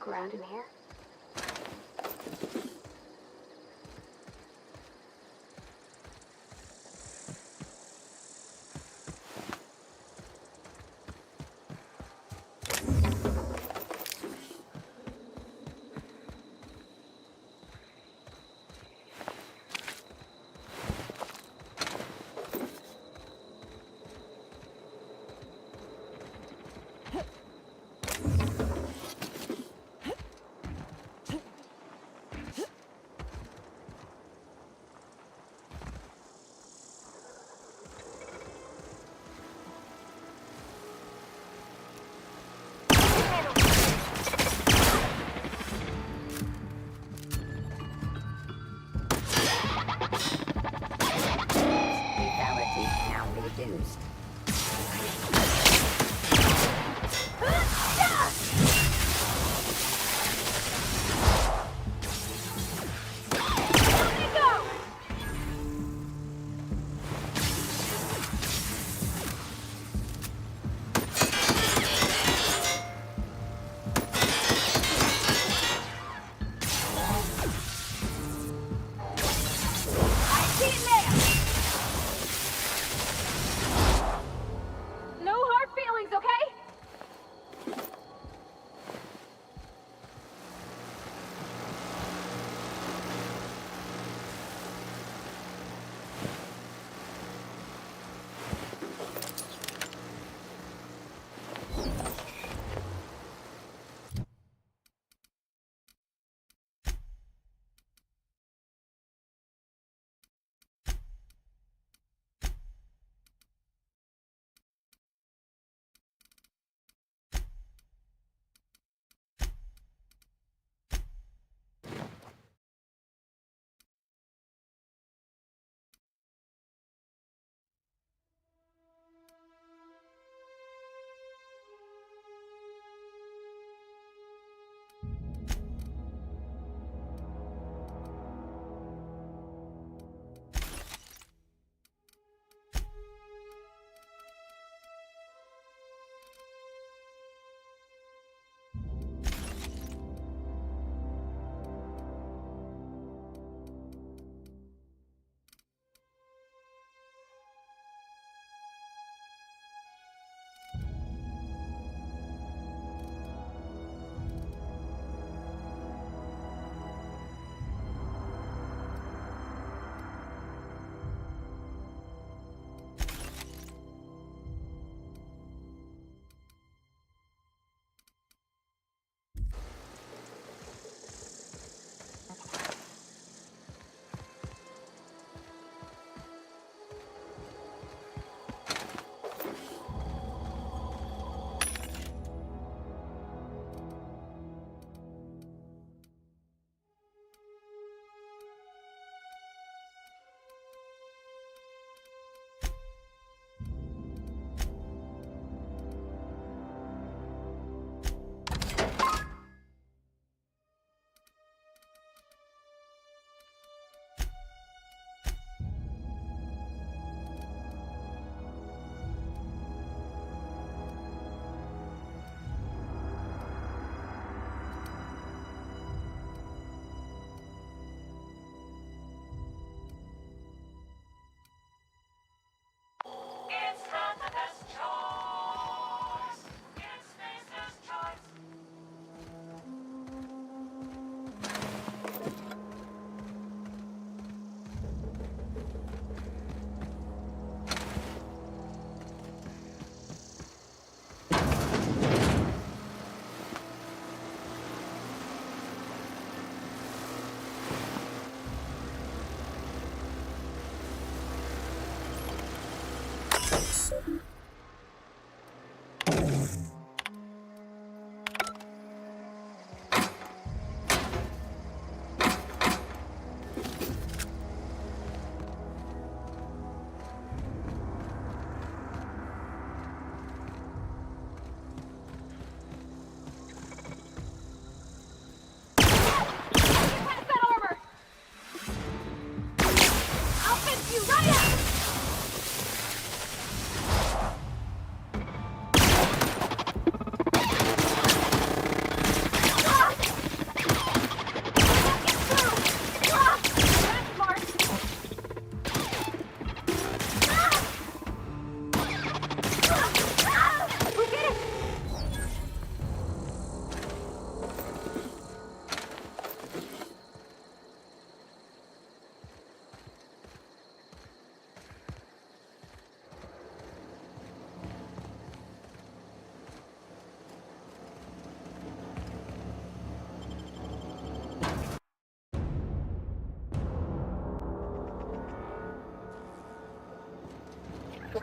S2: look around in here?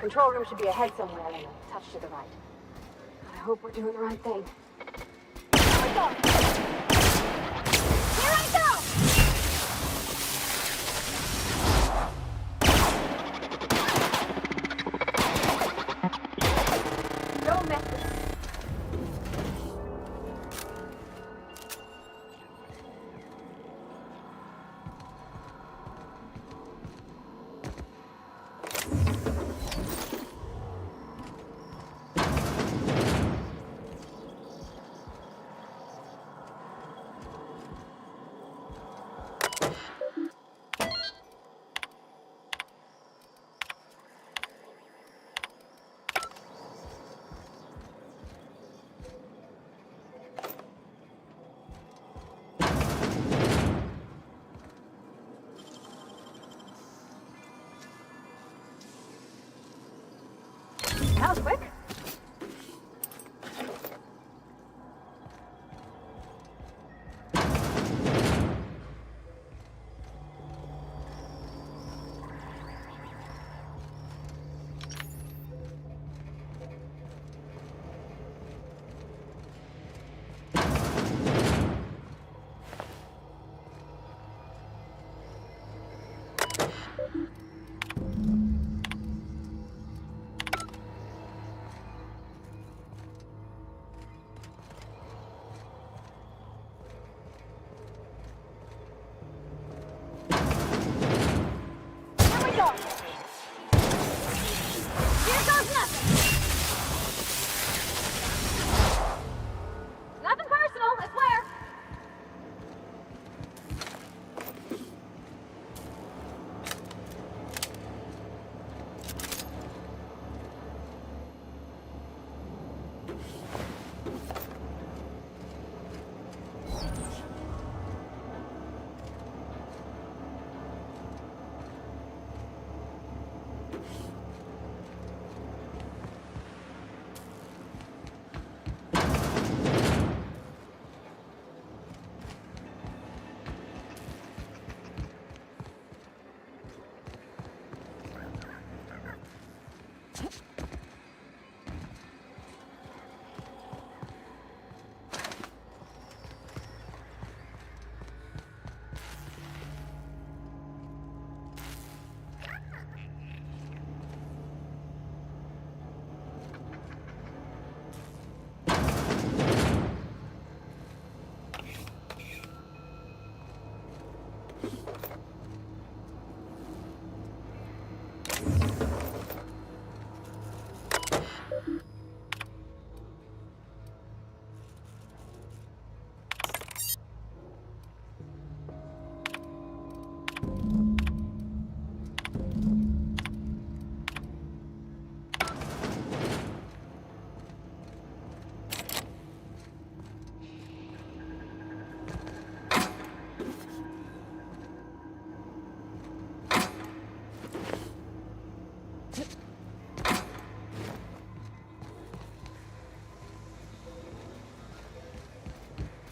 S2: control room should be ahead somewhere and a touch to the right. I hope we're doing the right thing. Here we go! Here I go! Don't mess with it. That was quick.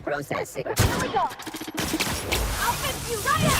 S16: Processing.
S2: Here we go! I'll fix you right up!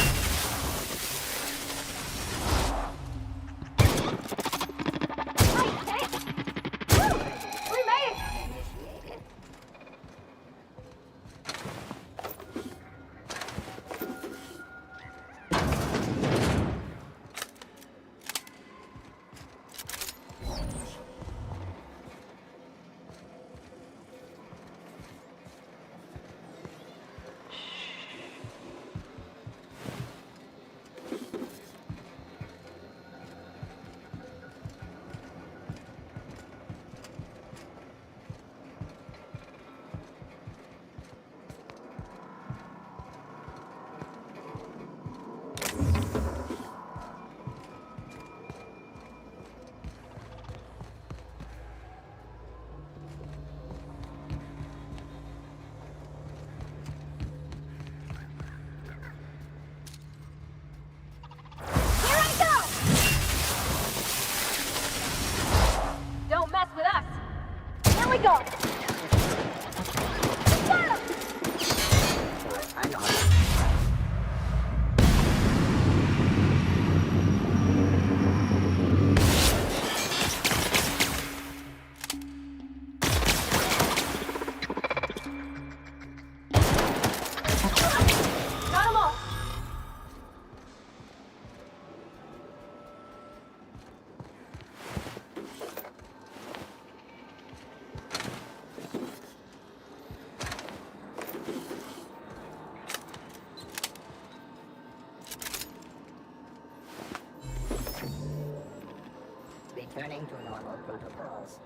S5: to normal protocols.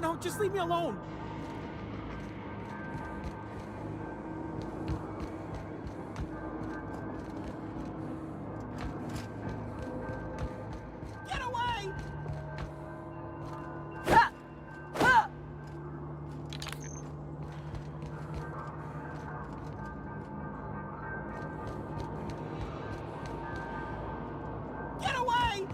S12: No, just leave me alone. Get away! Get away!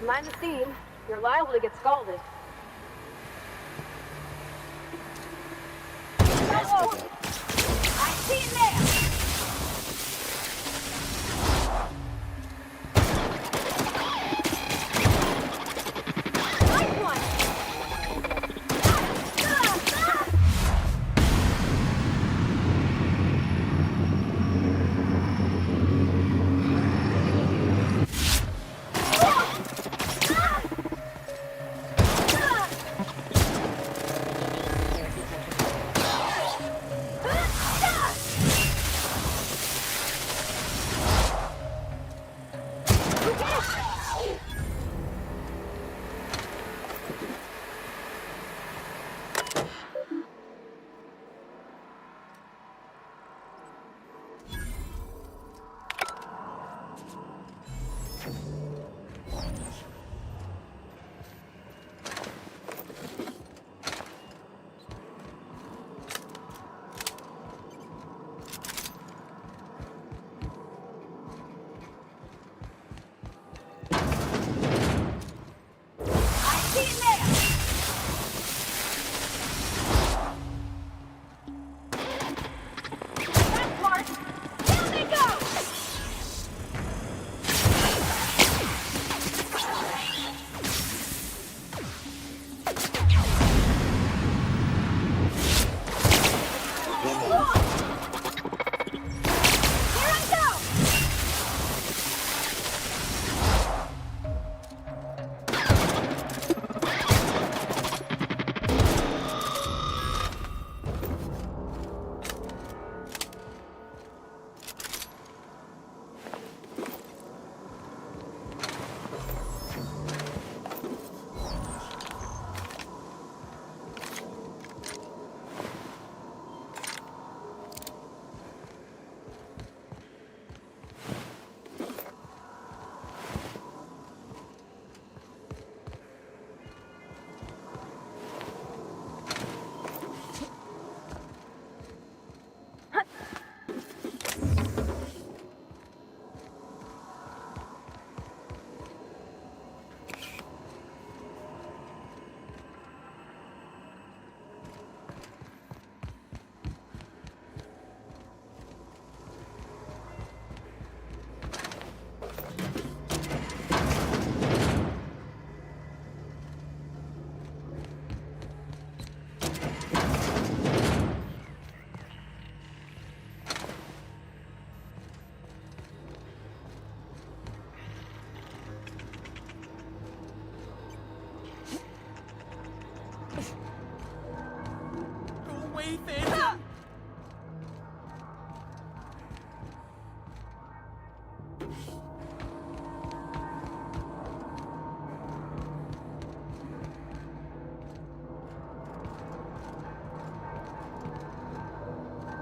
S2: Mind the steam. You're liable to get scalded.
S7: I see it there! Nice one!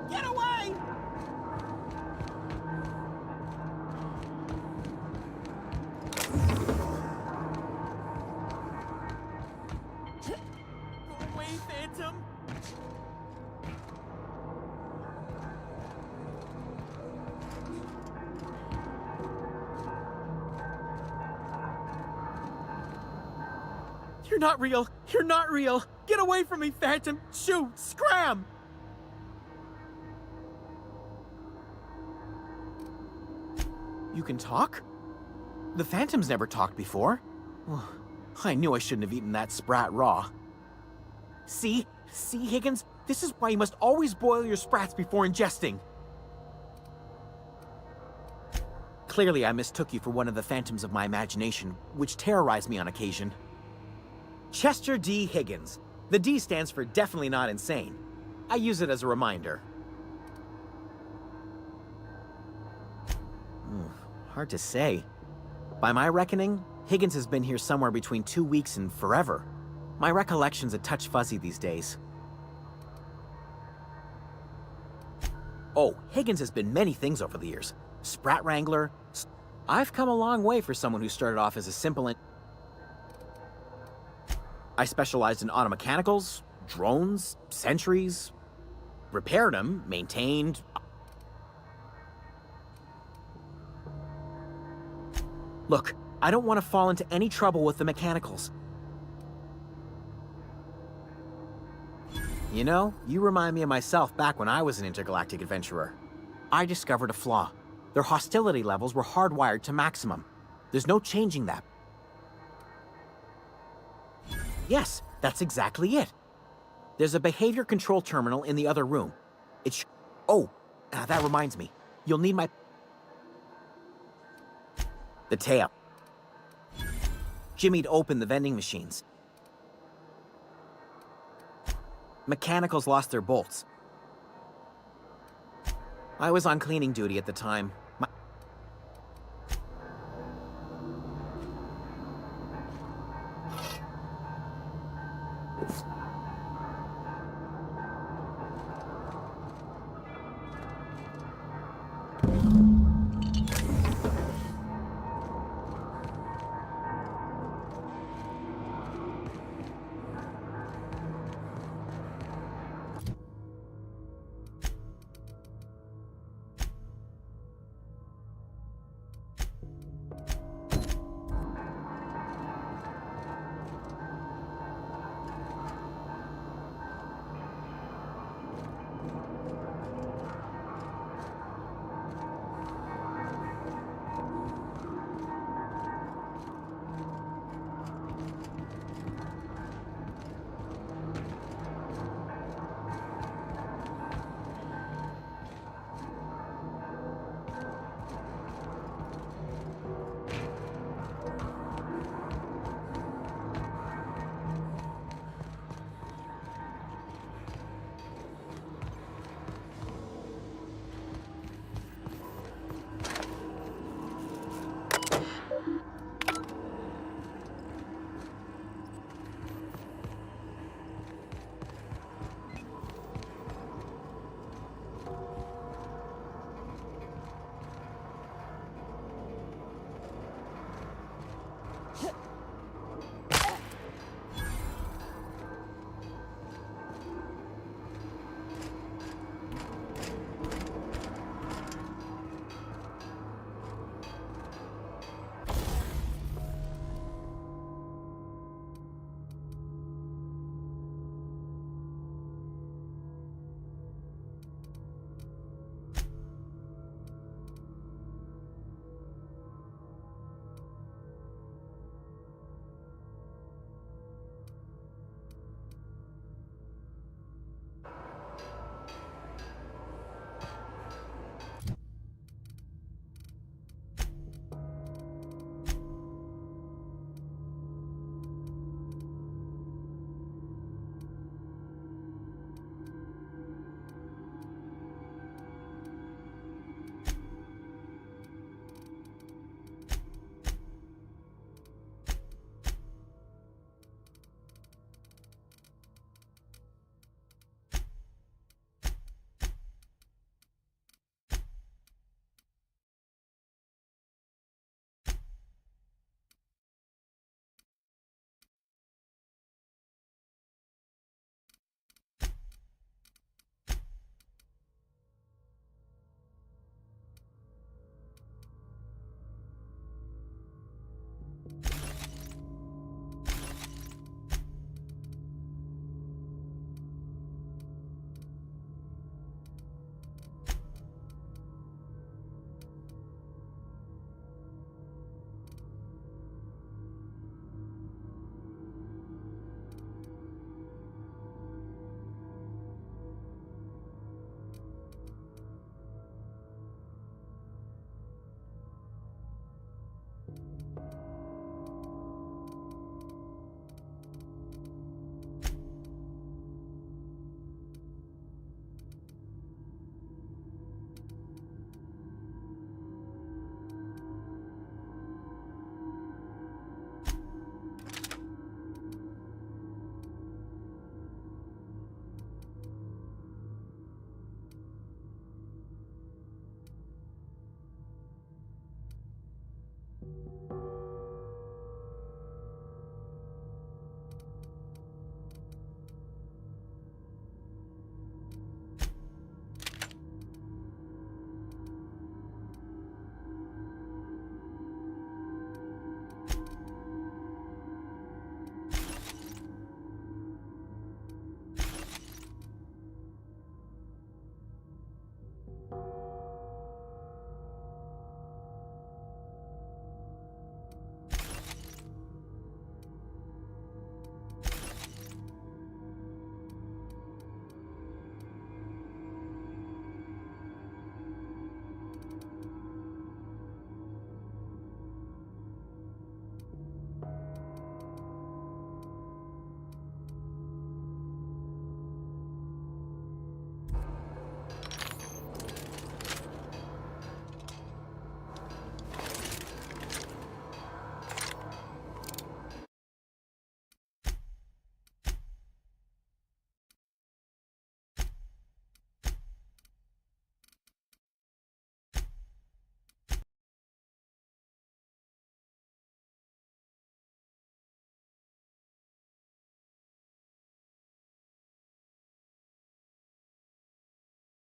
S12: Get away! Go away, Phantom! You're not real! You're not real! Get away from me, Phantom! Shoot! Scram! You can talk? The Phantom's never talked before. Oh, I knew I shouldn't have eaten that sprat raw. See? See, Higgins? This is why you must always boil your sprats before ingesting. Clearly, I mistook you for one of the phantoms of my imagination, which terrorized me on occasion. Chester D. Higgins. The D stands for definitely not insane. I use it as a reminder. Hard to say. By my reckoning, Higgins has been here somewhere between 2 weeks and forever. My recollection's a touch fuzzy these days. Oh, Higgins has been many things over the years. Sprat Wrangler. I've come a long way for someone who started off as a simple I specialized in automechanicals, drones, sentries, repaired them, maintained. Look, I don't want to fall into any trouble with the mechanicals. You know, you remind me of myself back when I was an intergalactic adventurer. I discovered a flaw. Their hostility levels were hardwired to maximum. There's no changing that. Yes, that's exactly it. There's a behavior control terminal in the other room. That reminds me. You'll need my... The tail. Jimmy'd open the vending machines. Mechanicals lost their bolts. I was on cleaning duty at the time.